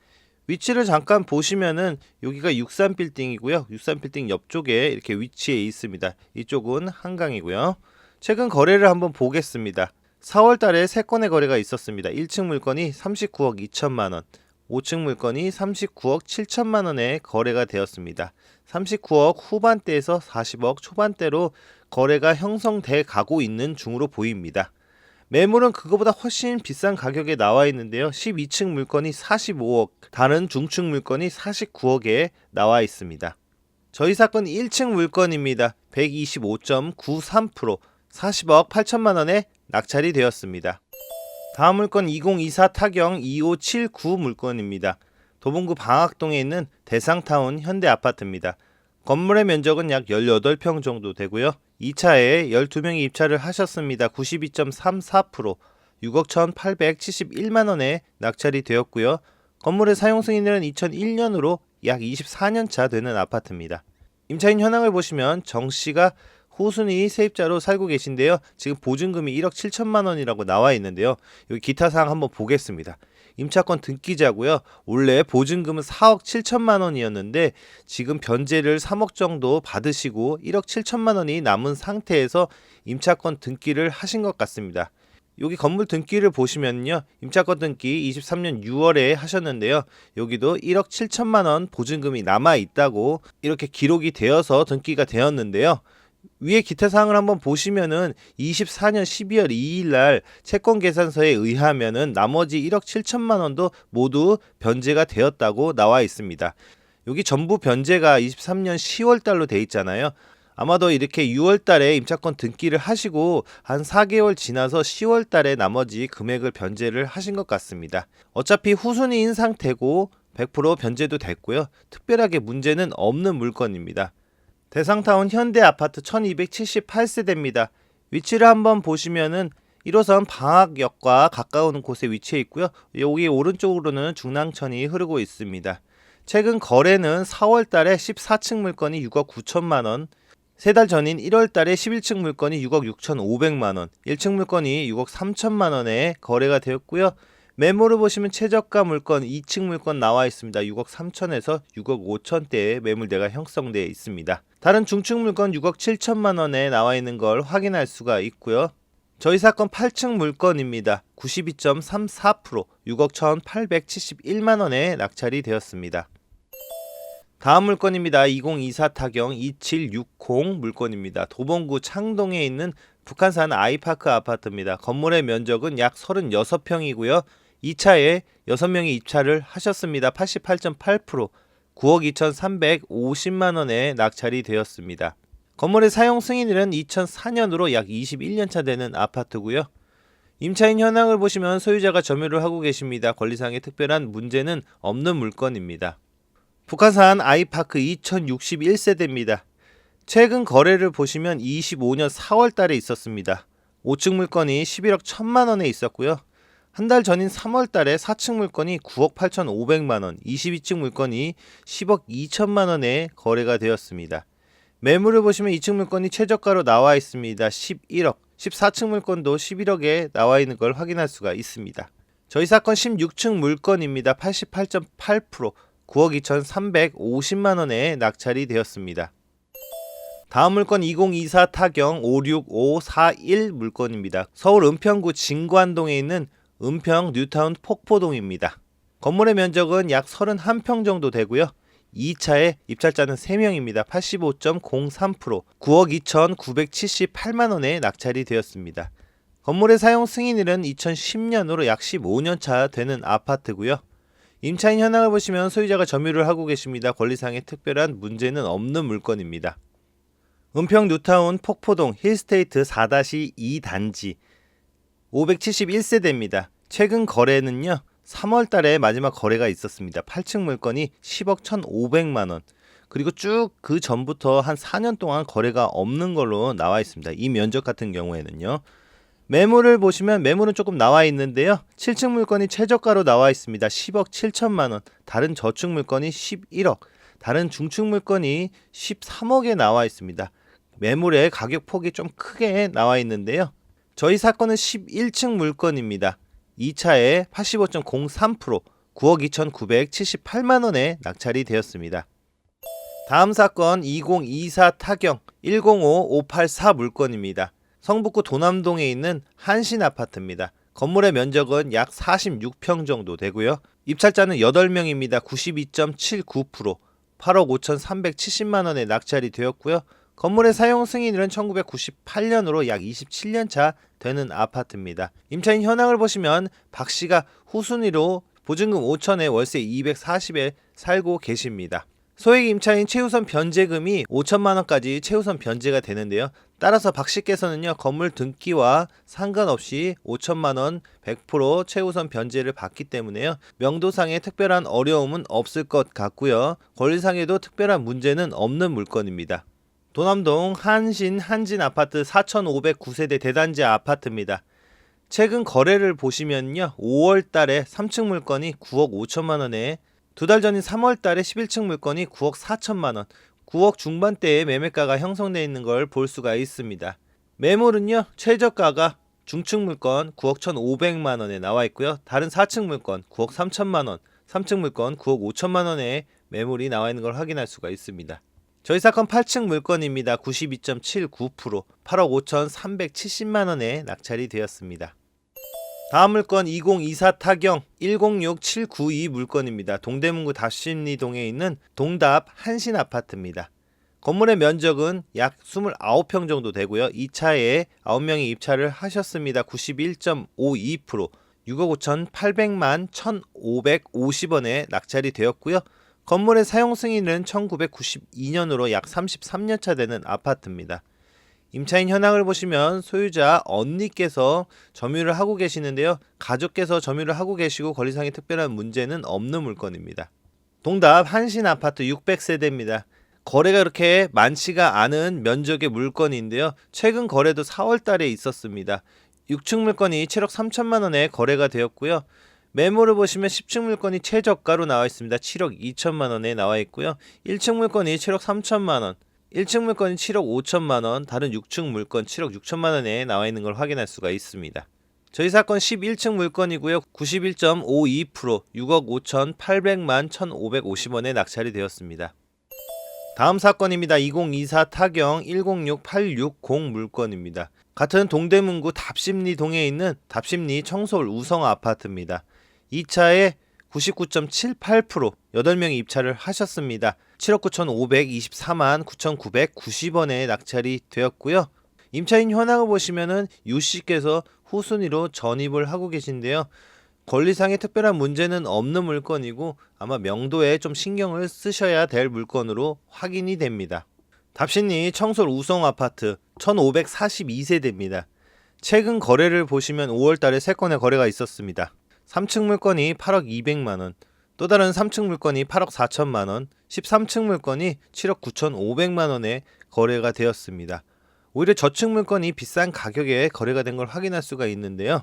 위치를 잠깐 보시면은 여기가 63빌딩이고요. 63빌딩 옆쪽에 이렇게 위치해 있습니다. 이쪽은 한강이고요. 최근 거래를 한번 보겠습니다. 4월 달에 3건의 거래가 있었습니다. 1층 물건이 39억 2천만원, 5층 물건이 39억 7천만원에 거래가 되었습니다. 39억 후반대에서 40억 초반대로 거래가 형성돼 가고 있는 중으로 보입니다. 매물은 그거보다 훨씬 비싼 가격에 나와 있는데요. 12층 물건이 45억, 다른 중층 물건이 49억에 나와 있습니다. 저희 사건 1층 물건입니다. 125.93%, 40억 8천만 원에 낙찰이 되었습니다. 다음 물건 2024 타경 2579 물건입니다. 도봉구 방학동에 있는 대상타운 현대 아파트입니다. 건물의 면적은 약 18평 정도 되고요. 2차에 12명이 입찰을 하셨습니다. 92.34%, 6억 1,871만원에 낙찰이 되었고요. 건물의 사용 승인일은 2001년으로 약 24년차 되는 아파트입니다. 임차인 현황을 보시면 정씨가 후순위 세입자로 살고 계신데요. 지금 보증금이 1억 7천만 원이라고 나와 있는데요. 여기 기타 사항 한번 보겠습니다. 임차권 등기자고요. 원래 보증금은 4억 7천만 원이었는데 지금 변제를 3억 정도 받으시고 1억 7천만 원이 남은 상태에서 임차권 등기를 하신 것 같습니다. 여기 건물 등기를 보시면요. 임차권 등기 23년 6월에 하셨는데요. 여기도 1억 7천만 원 보증금이 남아 있다고 이렇게 기록이 되어서 등기가 되었는데요. 위에 기타 사항을 한번 보시면은 24년 12월 2일 날 채권 계산서에 의하면은 나머지 1억 7천만 원도 모두 변제가 되었다고 나와 있습니다. 여기 전부 변제가 23년 10월 달로 돼 있잖아요. 아마도 이렇게 6월 달에 임차권 등기를 하시고 한 4개월 지나서 10월 달에 나머지 금액을 변제를 하신 것 같습니다. 어차피 후순위인 상태고 100% 변제도 됐고요. 특별하게 문제는 없는 물건입니다. 대상타운 현대아파트 1278세대입니다. 위치를 한번 보시면은 1호선 방학역과 가까운 곳에 위치해 있고요. 여기 오른쪽으로는 중랑천이 흐르고 있습니다. 최근 거래는 4월 달에 14층 물건이 6억 9천만 원, 3달 전인 1월 달에 11층 물건이 6억 6,500만 원, 1층 물건이 6억 3천만 원에 거래가 되었고요. 매물을 보시면 최저가 물건 2층 물건 나와 있습니다. 6억 3천에서 6억 5천대의 매물대가 형성되어 있습니다. 다른 중층 물건 6억 7천만 원에 나와 있는 걸 확인할 수가 있고요. 저희 사건 8층 물건입니다. 92.34%, 6억 1,871만 원에 낙찰이 되었습니다. 다음 물건입니다. 2024 타경 2760 물건입니다. 도봉구 창동에 있는 북한산 아이파크 아파트입니다. 건물의 면적은 약 36평이고요. 2차에 6명이 입찰을 하셨습니다. 88.8%, 9억 2,350만 원에 낙찰이 되었습니다. 건물의 사용 승인일은 2004년으로 약 21년차 되는 아파트고요. 임차인 현황을 보시면 소유자가 점유를 하고 계십니다. 권리상의 특별한 문제는 없는 물건입니다. 북한산 아이파크 2061세대입니다. 최근 거래를 보시면 25년 4월 달에 있었습니다. 5층 물건이 11억 1천만 원에 있었고요. 한 달 전인 3월 달에 4층 물건이 9억 8,500만 원, 22층 물건이 10억 2천만 원에 거래가 되었습니다. 매물을 보시면 2층 물건이 최저가로 나와 있습니다. 11억, 14층 물건도 11억에 나와 있는 걸 확인할 수가 있습니다. 저희 사건 16층 물건입니다. 88.8%, 9억 2,350만 원에 낙찰이 되었습니다. 다음 물건 2024 타경 56541 물건입니다. 서울 은평구 진관동에 있는 은평 뉴타운 폭포동입니다. 건물의 면적은 약 31평 정도 되고요. 2차에 입찰자는 3명입니다. 85.03%, 9억 2,978만 원에 낙찰이 되었습니다. 건물의 사용 승인일은 2010년으로 약 15년 차 되는 아파트고요. 임차인 현황을 보시면 소유자가 점유를 하고 계십니다. 권리상의 특별한 문제는 없는 물건입니다. 은평 뉴타운 폭포동 힐스테이트 4-2 단지 571세대입니다. 최근 거래는요. 3월 달에 마지막 거래가 있었습니다. 8층 물건이 10억 1,500만 원. 그리고 쭉 그 전부터 한 4년 동안 거래가 없는 걸로 나와 있습니다. 이 면적 같은 경우에는요. 매물을 보시면 매물은 조금 나와 있는데요. 7층 물건이 최저가로 나와 있습니다. 10억 7천만 원. 다른 저층 물건이 11억. 다른 중층 물건이 13억에 나와 있습니다. 매물의 가격 폭이 좀 크게 나와 있는데요. 저희 사건은 11층 물건입니다. 2차에 85.03%, 9억 2,978만 원에 낙찰이 되었습니다. 다음 사건 2024 타경 105584 물건입니다. 성북구 도남동에 있는 한신 아파트입니다. 건물의 면적은 약 46평 정도 되고요. 입찰자는 8명입니다. 92.79%, 8억 5,370만 원에 낙찰이 되었고요. 건물의 사용 승인일은 1998년으로 약 27년 차 되는 아파트입니다. 임차인 현황을 보시면 박 씨가 후순위로 보증금 5천에 월세 240에 살고 계십니다. 소액 임차인 최우선 변제금이 5천만 원까지 최우선 변제가 되는데요. 따라서 박 씨께서는요. 건물 등기와 상관없이 5천만 원 100% 최우선 변제를 받기 때문에요. 명도상의 특별한 어려움은 없을 것 같고요. 권리상에도 특별한 문제는 없는 물건입니다. 도남동 한신 한진 아파트 4,509세대 대단지 아파트입니다. 최근 거래를 보시면요. 5월 달에 3층 물건이 9억 5천만 원에 두 달 전인 3월 달에 11층 물건이 9억 4천만 원, 9억 중반대의 매매가가 형성되어 있는 걸 볼 수가 있습니다. 매물은요. 최저가가 중층 물건 9억 1,500만 원에 나와 있고요. 다른 4층 물건 9억 3천만 원, 3층 물건 9억 5천만 원에 매물이 나와 있는 걸 확인할 수가 있습니다. 저희 사건 8층 물건입니다. 92.79%, 8억 5,370만 원에 낙찰이 되었습니다. 다음 물건 2024 타경 106792 물건입니다. 동대문구 답심리동에 있는 동답 한신 아파트입니다. 건물의 면적은 약 29평 정도 되고요. 2차에 9명이 입찰을 하셨습니다. 91.52%, 6억 5,800만 1,550원에 낙찰이 되었고요. 건물의 사용 승인은 1992년으로 약 33년 차 되는 아파트입니다. 임차인 현황을 보시면 소유자 언니께서 점유를 하고 계시는데요. 가족께서 점유를 하고 계시고 권리상의 특별한 문제는 없는 물건입니다. 동답 한신 아파트 600세대입니다. 거래가 그렇게 많지가 않은 면적의 물건인데요. 최근 거래도 4월 달에 있었습니다. 6층 물건이 7억 3천만 원에 거래가 되었고요. 매물을 보시면 10층 물건이 최저가로 나와 있습니다. 7억 2천만 원에 나와 있고요. 1층 물건이 7억 3천만 원, 1층 물건이 7억 5천만 원, 다른 6층 물건 7억 6천만 원에 나와 있는 걸 확인할 수가 있습니다. 저희 사건 11층 물건이고요. 91.52%, 6억 5,800만 1,550원에 낙찰이 되었습니다. 다음 사건입니다. 2024 타경 106860 물건입니다. 같은 동대문구 답심리동에 있는 답심리 청솔 우성 아파트입니다. 2차에 99.78%, 8명이 입찰을 하셨습니다. 7억 9,524만 9,990원에 낙찰이 되었고요. 임차인 현황을 보시면은 유씨께서 후순위로 전입을 하고 계신데요. 권리상의 특별한 문제는 없는 물건이고 아마 명도에 좀 신경을 쓰셔야 될 물건으로 확인이 됩니다. 답심리 청솔 우성 아파트 1,542세대입니다. 최근 거래를 보시면 5월 달에 3건의 거래가 있었습니다. 3층 물건이 8억 200만 원, 또 다른 3층 물건이 8억 4천만 원, 13층 물건이 7억 9,500만 원에 거래가 되었습니다. 오히려 저층 물건이 비싼 가격에 거래가 된 걸 확인할 수가 있는데요.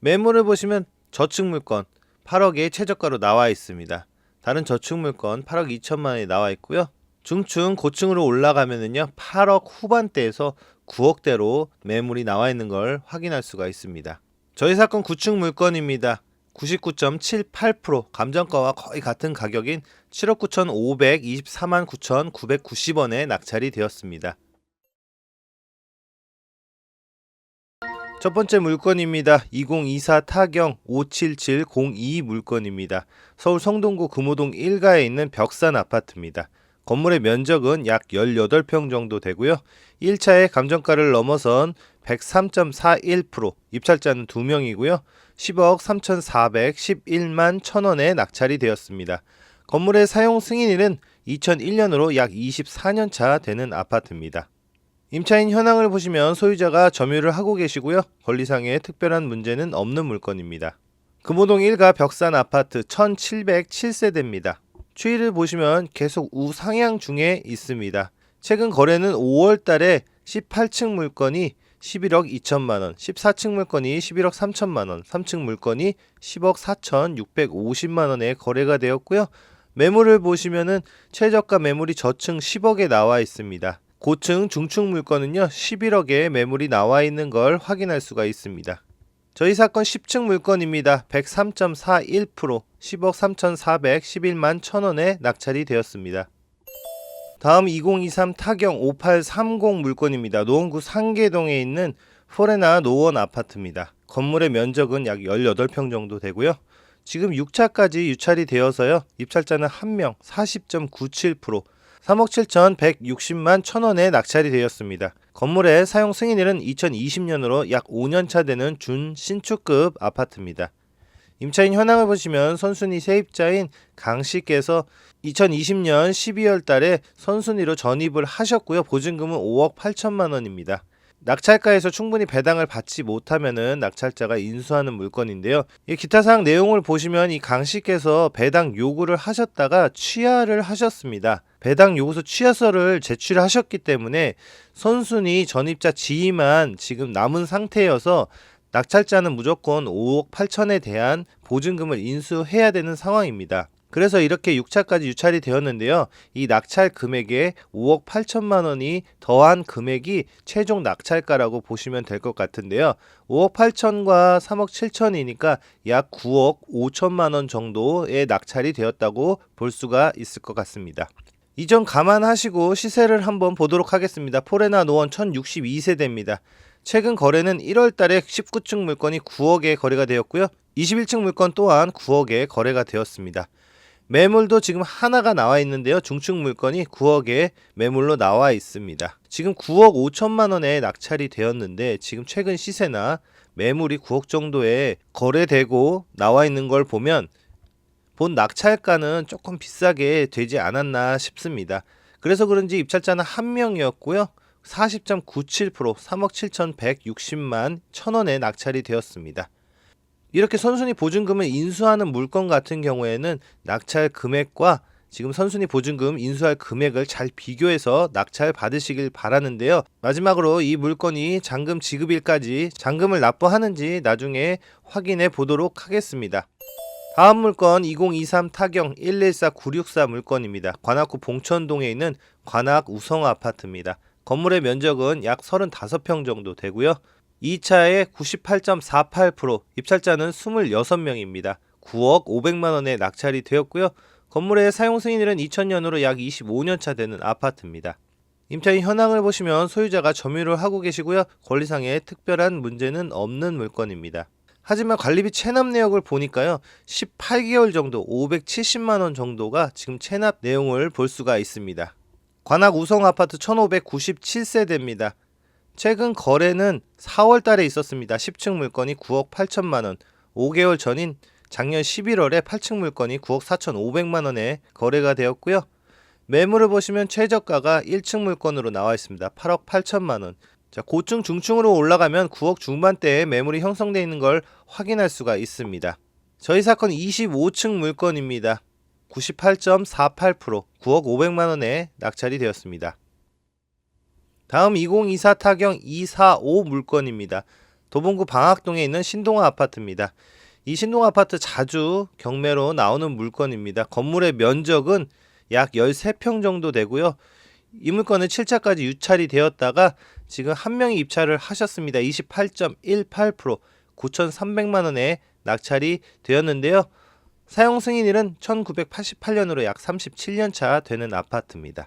매물을 보시면 저축 물건 8억의 최저가로 나와 있습니다. 다른 저축 물건 8억 2천만 원에 나와 있고요. 중층, 고층으로 올라가면은요 8억 후반대에서 9억대로 매물이 나와 있는 걸 확인할 수가 있습니다. 저희 사건 9층 물건입니다. 99.78% 감정가와 거의 같은 가격인 7억 9,524만 9,990원에 낙찰이 되었습니다. 첫 번째 물건입니다. 2024 타경 57702 물건입니다. 서울 성동구 금호동 1가에 있는 벽산 아파트입니다. 건물의 면적은 약 18평 정도 되고요. 1차의 감정가를 넘어선 103.41%, 입찰자는 2명이고요. 10억 3,411만 1,000원에 낙찰이 되었습니다. 건물의 사용 승인일은 2001년으로 약 24년 차 되는 아파트입니다. 임차인 현황을 보시면 소유자가 점유를 하고 계시고요. 권리상의 특별한 문제는 없는 물건입니다. 금호동 1가 벽산 아파트 1707세대입니다. 추이를 보시면 계속 우상향 중에 있습니다. 최근 거래는 5월 달에 18층 물건이 11억 2천만원, 14층 물건이 11억 3천만원, 3층 물건이 10억 4,650만원에 거래가 되었고요. 매물을 보시면은 최저가 매물이 저층 10억에 나와 있습니다. 고층, 중층 물건은요 11억에 매물이 나와 있는 걸 확인할 수가 있습니다. 저희 사건 10층 물건입니다. 103.41%, 10억 3,411만 1,000원에 낙찰이 되었습니다. 다음 2023 타경 5830 물건입니다. 노원구 상계동에 있는 포레나 노원 아파트입니다. 건물의 면적은 약 18평 정도 되고요. 지금 6차까지 유찰이 되어서요. 입찰자는 1명, 40.97%, 3억 7,160만 1,000원에 낙찰이 되었습니다. 건물의 사용 승인일은 2020년으로 약 5년차 되는 준신축급 아파트입니다. 임차인 현황을 보시면 선순위 세입자인 강씨께서 2020년 12월 달에 선순위로 전입을 하셨고요. 보증금은 5억 8천만 원입니다. 낙찰가에서 충분히 배당을 받지 못하면은 낙찰자가 인수하는 물건인데요. 이 기타 사항 내용을 보시면 이 강씨께서 배당 요구를 하셨다가 취하를 하셨습니다. 배당 요구서 취하서를 제출하셨기 때문에 선순위 전입자 지위만 지금 남은 상태여서 낙찰자는 무조건 5억 8천에 대한 보증금을 인수해야 되는 상황입니다. 그래서 이렇게 6차까지 유찰이 되었는데요. 이 낙찰 금액에 5억 8천만 원이 더한 금액이 최종 낙찰가라고 보시면 될 것 같은데요. 5억 8천과 3억 7천이니까 약 9억 5천만 원 정도의 낙찰이 되었다고 볼 수가 있을 것 같습니다. 이 점 감안하시고 시세를 한번 보도록 하겠습니다. 포레나 노원 1062세대입니다. 최근 거래는 1월 달에 19층 물건이 9억에 거래가 되었고요. 21층 물건 또한 9억에 거래가 되었습니다. 매물도 지금 하나가 나와 있는데요. 중층 물건이 9억에 매물로 나와 있습니다. 지금 9억 5천만 원에 낙찰이 되었는데 지금 최근 시세나 매물이 9억 정도에 거래되고 나와 있는 걸 보면 본 낙찰가는 조금 비싸게 되지 않았나 싶습니다. 그래서 그런지 입찰자는 1명이었고요. 40.97%, 3억 7,160만 1,000원에 낙찰이 되었습니다. 이렇게 선순위 보증금을 인수하는 물건 같은 경우에는 낙찰 금액과 지금 선순위 보증금 인수할 금액을 잘 비교해서 낙찰 받으시길 바라는데요. 마지막으로 이 물건이 잔금 지급일까지 잔금을 납부하는지 나중에 확인해 보도록 하겠습니다. 다음 물건 2023 타경 114964 물건입니다. 관악구 봉천동에 있는 관악 우성 아파트입니다. 건물의 면적은 약 35평 정도 되고요. 2차에 98.48%, 입찰자는 26명입니다. 9억 500만 원에 낙찰이 되었고요. 건물의 사용 승인일은 2000년으로 약 25년 차 되는 아파트입니다. 임차인 현황을 보시면 소유자가 점유를 하고 계시고요. 권리상의 특별한 문제는 없는 물건입니다. 하지만 관리비 체납 내역을 보니까요. 18개월 정도 570만 원 정도가 지금 체납 내용을 볼 수가 있습니다. 관악 우성 아파트 1597세대입니다. 최근 거래는 4월 달에 있었습니다. 10층 물건이 9억 8천만 원, 5개월 전인 작년 11월에 8층 물건이 9억 4,500만 원에 거래가 되었고요. 매물을 보시면 최저가가 1층 물건으로 나와 있습니다. 8억 8천만 원. 자, 고층 중층으로 올라가면 9억 중반대에 매물이 형성되어 있는 걸 확인할 수가 있습니다. 저희 사건 25층 물건입니다. 98.48%, 9억 500만 원에 낙찰이 되었습니다. 다음 2024 타경 245 물건입니다. 도봉구 방학동에 있는 신동아 아파트입니다. 이 신동 아파트 자주 경매로 나오는 물건입니다. 건물의 면적은 약 13평 정도 되고요. 이 물건은 7차까지 유찰이 되었다가 지금 한 명이 입찰을 하셨습니다. 28.18%, 9,300만 원에 낙찰이 되었는데요. 사용 승인일은 1988년으로 약 37년 차 되는 아파트입니다.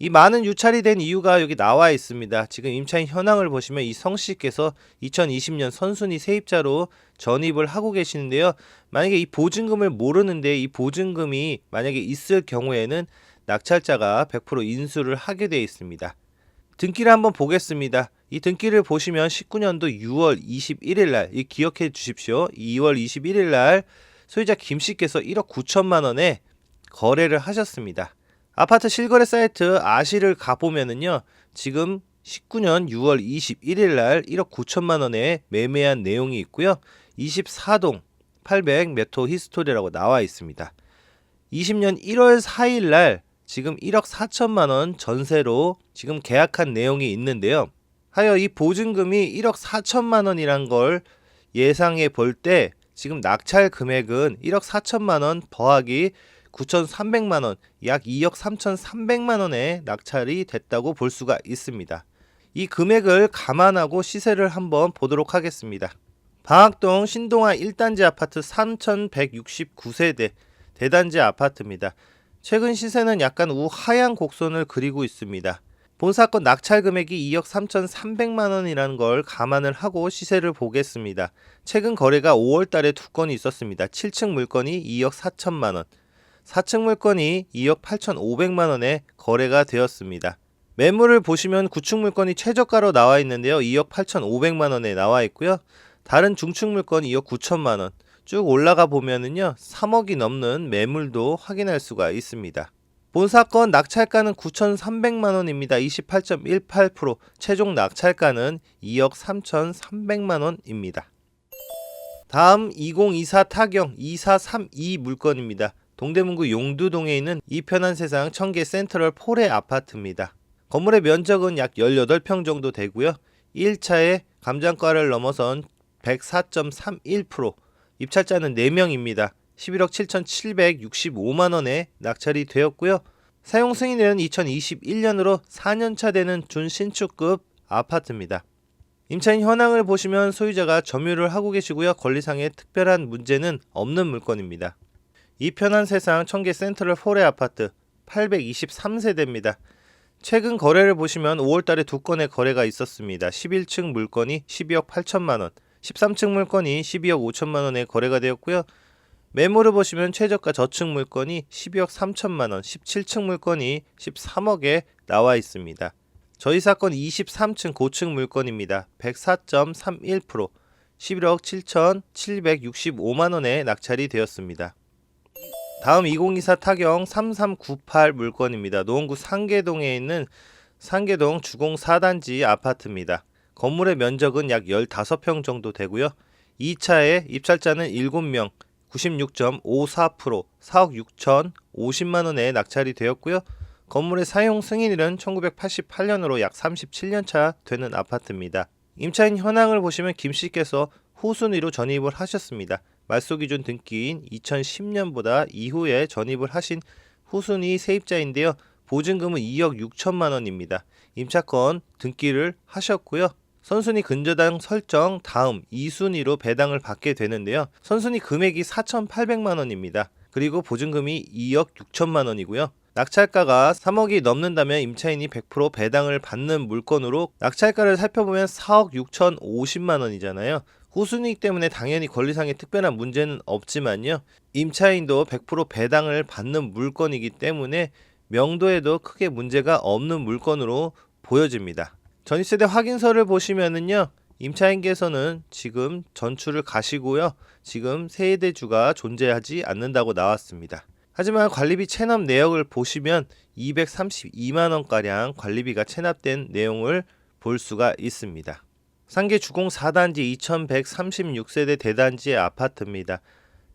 이 많은 유찰이 된 이유가 여기 나와 있습니다. 지금 임차인 현황을 보시면 이 성씨께서 2020년 선순위 세입자로 전입을 하고 계시는데요. 만약에 이 보증금을 모르는데 이 보증금이 만약에 있을 경우에는 낙찰자가 100% 인수를 하게 되어 있습니다. 등기를 한번 보겠습니다. 이 등기를 보시면 19년도 6월 21일 날, 이 기억해 주십시오. 2월 21일 날 소유자 김씨께서 1억 9천만 원에 거래를 하셨습니다. 아파트 실거래 사이트 아시를 가보면은요, 지금 19년 6월 21일 날 1억 9천만 원에 매매한 내용이 있고요. 24동 800 메토 히스토리라고 나와 있습니다. 20년 1월 4일 날 지금 1억 4천만 원 전세로 지금 계약한 내용이 있는데요. 하여 이 보증금이 1억 4천만 원이란 걸 예상해 볼 때 지금 낙찰 금액은 1억 4천만 원 더하기 9,300만 원, 약 2억 3,300만 원에 낙찰이 됐다고 볼 수가 있습니다. 이 금액을 감안하고 시세를 한번 보도록 하겠습니다. 방학동 신동아 1단지 아파트 3,169세대 대단지 아파트입니다. 최근 시세는 약간 우하향 곡선을 그리고 있습니다. 본 사건 낙찰 금액이 2억 3,300만 원이라는 걸 감안을 하고 시세를 보겠습니다. 최근 거래가 5월 달에 두 건이 있었습니다. 7층 물건이 2억 4천만 원, 4층 물건이 2억 8,500만 원에 거래가 되었습니다. 매물을 보시면 9층 물건이 최저가로 나와 있는데요. 2억 8,500만 원에 나와 있고요. 다른 중층 물건 2억 9천만 원. 쭉 올라가 보면은요. 3억이 넘는 매물도 확인할 수가 있습니다. 본 사건 낙찰가는 9,300만 원입니다. 28.18%. 최종 낙찰가는 2억 3,300만 원입니다. 다음 2024 타경 2432 물건입니다. 동대문구 용두동에 있는 이편한 세상 청계 센트럴 폴의 아파트입니다. 건물의 면적은 약 18평 정도 되고요. 1차에 감정가를 넘어선 104.31%, 입찰자는 4명입니다. 11억 7,765만 원에 낙찰이 되었고요. 사용 승인일은 2021년으로 4년차 되는 준신축급 아파트입니다. 임차인 현황을 보시면 소유자가 점유를 하고 계시고요. 권리상의 특별한 문제는 없는 물건입니다. 이편한 세상 청계 센트럴 폴의 아파트 823세대입니다. 최근 거래를 보시면 5월달에 두 건의 거래가 있었습니다. 11층 물건이 12억 8천만 원, 13층 물건이 12억 5천만 원에 거래가 되었고요. 매물을 보시면 최저가 저층 물건이 12억 3천만 원, 17층 물건이 13억에 나와 있습니다. 저희 사건 23층 고층 물건입니다. 104.31%, 11억 7,765만 원에 낙찰이 되었습니다. 다음 2024 타경 3398 물건입니다. 노원구 상계동에 있는 상계동 주공 4단지 아파트입니다. 건물의 면적은 약 15평 정도 되고요. 2차에 입찰자는 7명, 96.54%, 4억 6,050만 원에 낙찰이 되었고요. 건물의 사용 승인일은 1988년으로 약 37년 차 되는 아파트입니다. 임차인 현황을 보시면 김씨께서 후순위로 전입을 하셨습니다. 말소기준 등기인 2010년보다 이후에 전입을 하신 후순위 세입자인데요. 보증금은 2억 6천만 원입니다. 임차권 등기를 하셨고요. 선순위 근저당 설정 다음 2순위로 배당을 받게 되는데요. 선순위 금액이 4,800만 원입니다. 그리고 보증금이 2억 6천만 원이고요. 낙찰가가 3억이 넘는다면 임차인이 100% 배당을 받는 물건으로 낙찰가를 살펴보면 4억 6,050만 원이잖아요. 후순위이기 때문에 당연히 권리상의 특별한 문제는 없지만요. 임차인도 100% 배당을 받는 물건이기 때문에 명도에도 크게 문제가 없는 물건으로 보여집니다. 전입세대 확인서를 보시면은요. 임차인께서는 지금 전출을 가시고요. 지금 세대주가 존재하지 않는다고 나왔습니다. 하지만 관리비 체납 내역을 보시면 232만원가량 관리비가 체납된 내용을 볼 수가 있습니다. 상계 주공 4단지 2136세대 대단지의 아파트입니다.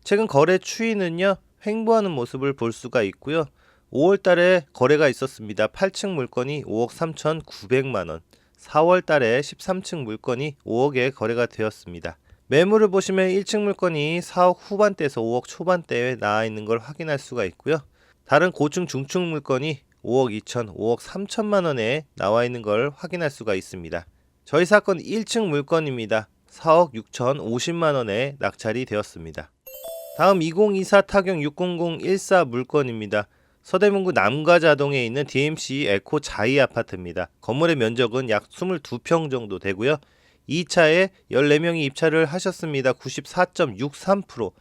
최근 거래 추이는요. 횡보하는 모습을 볼 수가 있고요. 5월 달에 거래가 있었습니다. 8층 물건이 5억 3,900만 원, 4월 달에 13층 물건이 5억에 거래가 되었습니다. 매물을 보시면 1층 물건이 4억 후반대에서 5억 초반대에 나와 있는 걸 확인할 수가 있고요. 다른 고층 중층 물건이 5억 2천, 5억 3천만 원에 나와 있는 걸 확인할 수가 있습니다. 저희 사건 1층 물건입니다. 4억 6천 50만 원에 낙찰이 되었습니다. 다음 2024 타경 60014 물건입니다. 서대문구 남가자동에 있는 DMC 에코 자이 아파트입니다. 건물의 면적은 약 22평 정도 되고요. 2차에 14명이 입찰을 하셨습니다. 94.63%,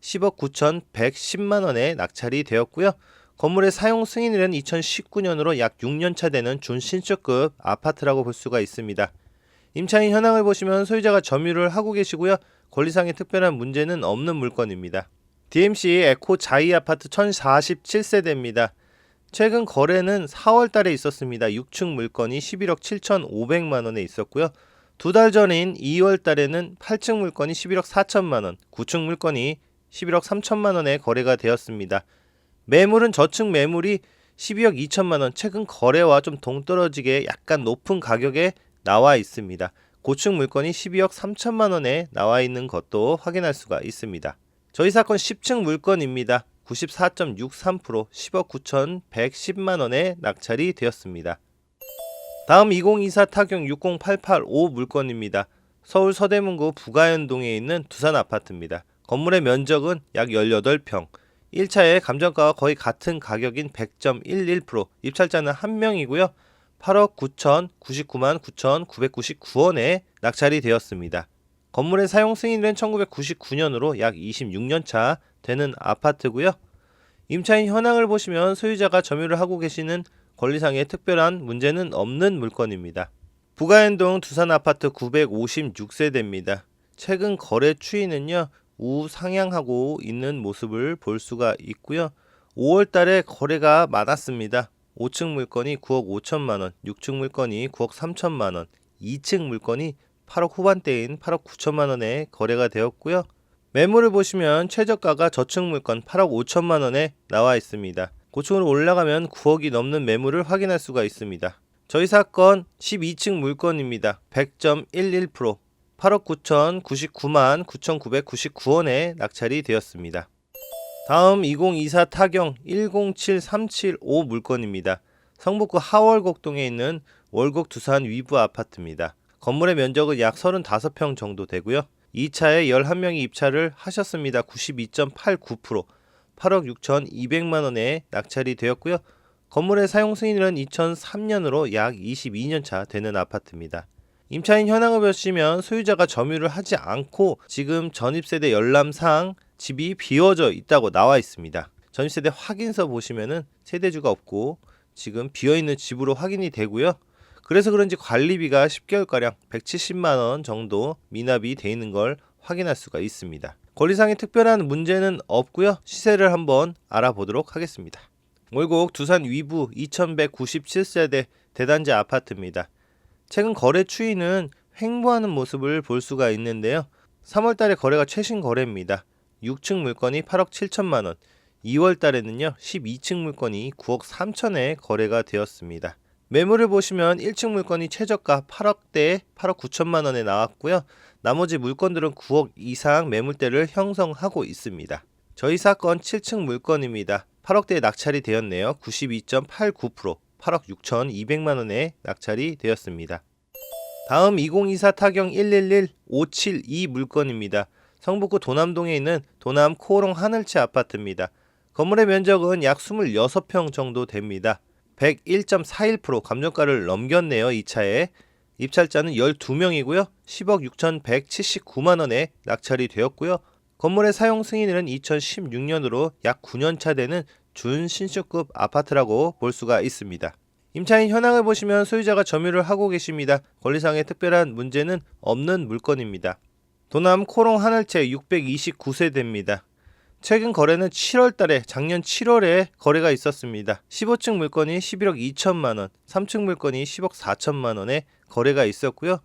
10억 9,110만 원에 낙찰이 되었고요. 건물의 사용 승인일은 2019년으로 약 6년차 되는 준신축급 아파트라고 볼 수가 있습니다. 임차인 현황을 보시면 소유자가 점유를 하고 계시고요. 권리상의 특별한 문제는 없는 물건입니다. DMC 에코 자이 아파트 1047세대입니다. 최근 거래는 4월 달에 있었습니다. 6층 물건이 11억 7,500만 원에 있었고요. 2달 전인 2월 달에는 8층 물건이 11억 4천만 원, 9층 물건이 11억 3천만 원에 거래가 되었습니다. 매물은 저층 매물이 12억 2천만 원, 최근 거래와 좀 동떨어지게 약간 높은 가격에 나와 있습니다. 고층 물건이 12억 3천만 원에 나와 있는 것도 확인할 수가 있습니다. 저희 사건 10층 물건입니다. 94.63%, 10억 9,110만 원에 낙찰이 되었습니다. 다음 2024 타경 60885 물건입니다. 서울 서대문구 부가현동에 있는 두산 아파트입니다. 건물의 면적은 약 18평, 1차의 감정가와 거의 같은 가격인 100.11%, 입찰자는 1명이고요. 8억 9,099만 9,999원에 낙찰이 되었습니다. 건물의 사용 승인일은 1999년으로 약 26년차 되는 아파트고요. 임차인 현황을 보시면 소유자가 점유를 하고 계시는 권리상의 특별한 문제는 없는 물건입니다. 부가현동 두산 아파트 956세대입니다. 최근 거래 추이는요, 우상향하고 있는 모습을 볼 수가 있고요. 5월 달에 거래가 많았습니다. 5층 물건이 9억 5천만 원, 6층 물건이 9억 3천만 원, 2층 물건이 8억 후반대인 8억 9천만 원에 거래가 되었고요. 매물을 보시면 최저가가 저층 물건 8억 5천만 원에 나와 있습니다. 고층으로 올라가면 9억이 넘는 매물을 확인할 수가 있습니다. 저희 사건 12층 물건입니다. 100.11%, 8억 9,099만 9,999원에 낙찰이 되었습니다. 다음 2024 타경 107375 물건입니다. 성북구 하월곡동에 있는 월곡 두산 위브 아파트입니다. 건물의 면적은 약 35평 정도 되고요. 2차에 11명이 입찰을 하셨습니다. 92.89%, 8억 6,200만 원에 낙찰이 되었고요. 건물의 사용 승인일은 2003년으로 약 22년차 되는 아파트입니다. 임차인 현황을 보시면 소유자가 점유를 하지 않고 지금 전입세대 열람상 집이 비워져 있다고 나와 있습니다. 전입세대 확인서 보시면은 세대주가 없고 지금 비어있는 집으로 확인이 되고요. 그래서 그런지 관리비가 10개월가량 170만 원 정도 미납이 돼 있는 걸 확인할 수가 있습니다. 권리상의 특별한 문제는 없고요. 시세를 한번 알아보도록 하겠습니다. 월곡 두산 위브 2197세대 대단지 아파트입니다. 최근 거래 추이는 횡보하는 모습을 볼 수가 있는데요. 3월달에 거래가 최신 거래입니다. 6층 물건이 8억 7천만 원, 2월 달에는요 12층 물건이 9억 3천에 거래가 되었습니다. 매물을 보시면 1층 물건이 최저가 8억대에 8억 9천만 원에 나왔고요. 나머지 물건들은 9억 이상 매물대를 형성하고 있습니다. 저희 사건 7층 물건입니다. 8억대에 낙찰이 되었네요. 92.89%, 8억 6,200만 원에 낙찰이 되었습니다. 다음 2024 타경 111572 물건입니다. 성북구 도남동에 있는 도남 코오롱 하늘채 아파트입니다. 건물의 면적은 약 26평 정도 됩니다. 101.41% 감정가를 넘겼네요. 2차에. 입찰자는 12명이고요. 10억 6,179만 원에 낙찰이 되었고요. 건물의 사용 승인일은 2016년으로 약 9년차 되는 준신축급 아파트라고 볼 수가 있습니다. 임차인 현황을 보시면 소유자가 점유를 하고 계십니다. 권리상의 특별한 문제는 없는 물건입니다. 도남 코롱 하늘채 629세대입니다. 최근 거래는 7월 달에 작년 7월에 거래가 있었습니다. 15층 물건이 11억 2천만 원, 3층 물건이 10억 4천만 원에 거래가 있었고요.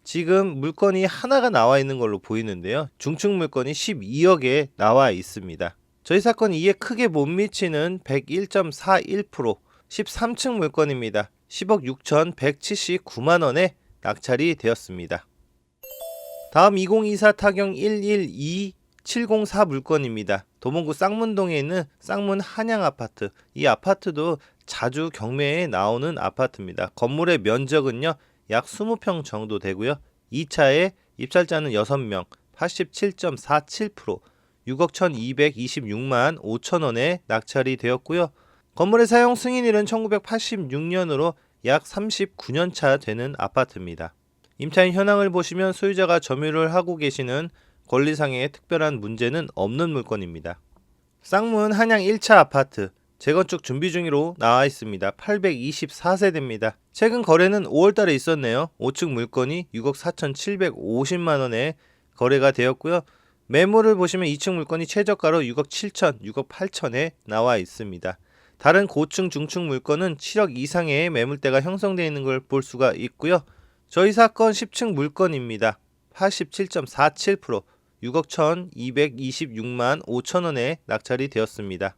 지금 물건이 하나가 나와 있는 걸로 보이는데요. 중층 물건이 12억에 나와 있습니다. 저희 사건 이에 크게 못 미치는 101.41%, 13층 물건입니다. 10억 6,179만 원에 낙찰이 되었습니다. 다음 2024 타경 112704 물건입니다. 도봉구 쌍문동에 있는 쌍문 한양 아파트. 이 아파트도 자주 경매에 나오는 아파트입니다. 건물의 면적은요 약 20평 정도 되고요. 2차에 입찰자는 6명, 87.47%, 6억 1226만 5천원에 낙찰이 되었고요. 건물의 사용 승인일은 1986년으로 약 39년 차 되는 아파트입니다. 임차인 현황을 보시면 소유자가 점유를 하고 계시는 권리상의 특별한 문제는 없는 물건입니다. 쌍문 한양 1차 아파트 재건축 준비 중으로 나와 있습니다. 824세대입니다. 최근 거래는 5월달에 있었네요. 5층 물건이 6억 4,750만원에 거래가 되었고요. 매물을 보시면 2층 물건이 최저가로 6억 7천, 6억 8천에 나와 있습니다. 다른 고층, 중층 물건은 7억 이상의 매물대가 형성되어 있는 걸 볼 수가 있고요. 저희 사건 10층 물건입니다. 87.47%, 6억 1,226만 5천원에 낙찰이 되었습니다.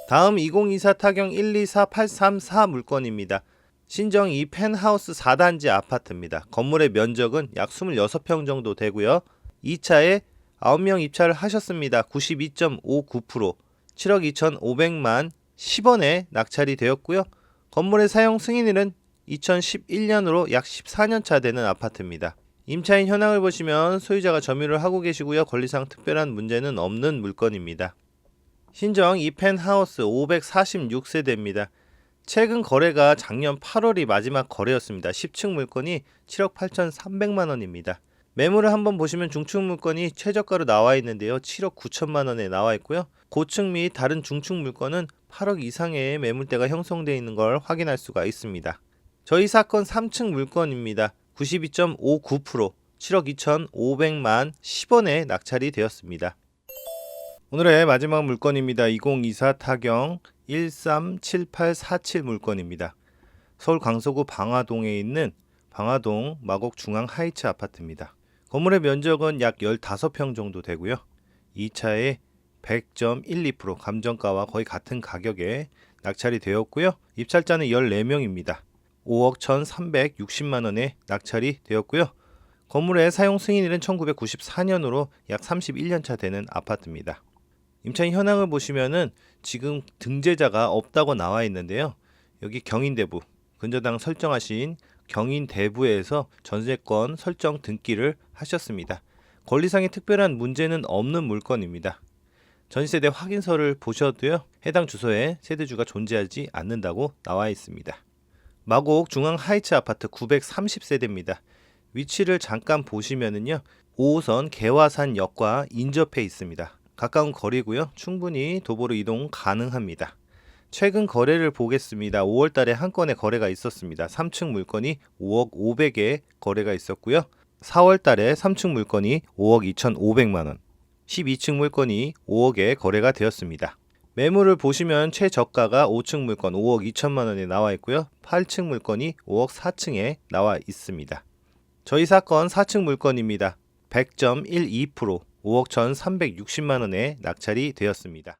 다음 2024 타경 124834 물건입니다. 신정 2 펜하우스 4단지 아파트입니다. 건물의 면적은 약 26평 정도 되고요. 2차에 9명 입찰을 하셨습니다. 92.59%, 7억 2,500만 10원에 낙찰이 되었고요. 건물의 사용 승인일은 2011년으로 약 14년 차 되는 아파트입니다. 임차인 현황을 보시면 소유자가 점유를 하고 계시고요. 권리상 특별한 문제는 없는 물건입니다. 신정 2 펜하우스 546세대입니다. 최근 거래가 작년 8월이 마지막 거래였습니다. 10층 물건이 7억 8,300만원입니다. 매물을 한번 보시면 중층 물건이 최저가로 나와 있는데요. 7억 9천만원에 나와 있고요. 고층 및 다른 중층 물건은 8억 이상의 매물대가 형성되어 있는 걸 확인할 수가 있습니다. 저희 사건 3층 물건입니다. 92.59%, 7억 2,500만 10원에 낙찰이 되었습니다. 오늘의 마지막 물건입니다. 2024 타경 137847 물건입니다. 서울 강서구 방화동에 있는 방화동 마곡 중앙 하이츠 아파트입니다. 건물의 면적은 약 15평 정도 되고요. 2차에 100.12% 감정가와 거의 같은 가격에 낙찰이 되었고요. 입찰자는 14명입니다. 5억 1,360만원에 낙찰이 되었고요. 건물의 사용 승인일은 1994년으로 약 31년 차 되는 아파트입니다. 임차인 현황을 보시면은 지금 등재자가 없다고 나와 있는데요. 여기 경인대부, 근저당 설정하신 경인대부에서 전세권 설정 등기를 하셨습니다. 권리상의 특별한 문제는 없는 물건입니다. 전세대 확인서를 보셔도요. 해당 주소에 세대주가 존재하지 않는다고 나와 있습니다. 마곡 중앙 하이츠 아파트 930세대입니다. 위치를 잠깐 보시면은요. 5호선 개화산역과 인접해 있습니다. 가까운 거리고요. 충분히 도보로 이동 가능합니다. 최근 거래를 보겠습니다. 5월 달에 한 건의 거래가 있었습니다. 3층 물건이 5억 500에 거래가 있었고요. 4월 달에 3층 물건이 5억 2,500만 원, 12층 물건이 5억에 거래가 되었습니다. 매물을 보시면 최저가가 5층 물건 5억 2천만 원에 나와 있고요. 8층 물건이 5억 4층에 나와 있습니다. 저희 사건 4층 물건입니다. 100.12%, 5억 1,360만 원에 낙찰이 되었습니다.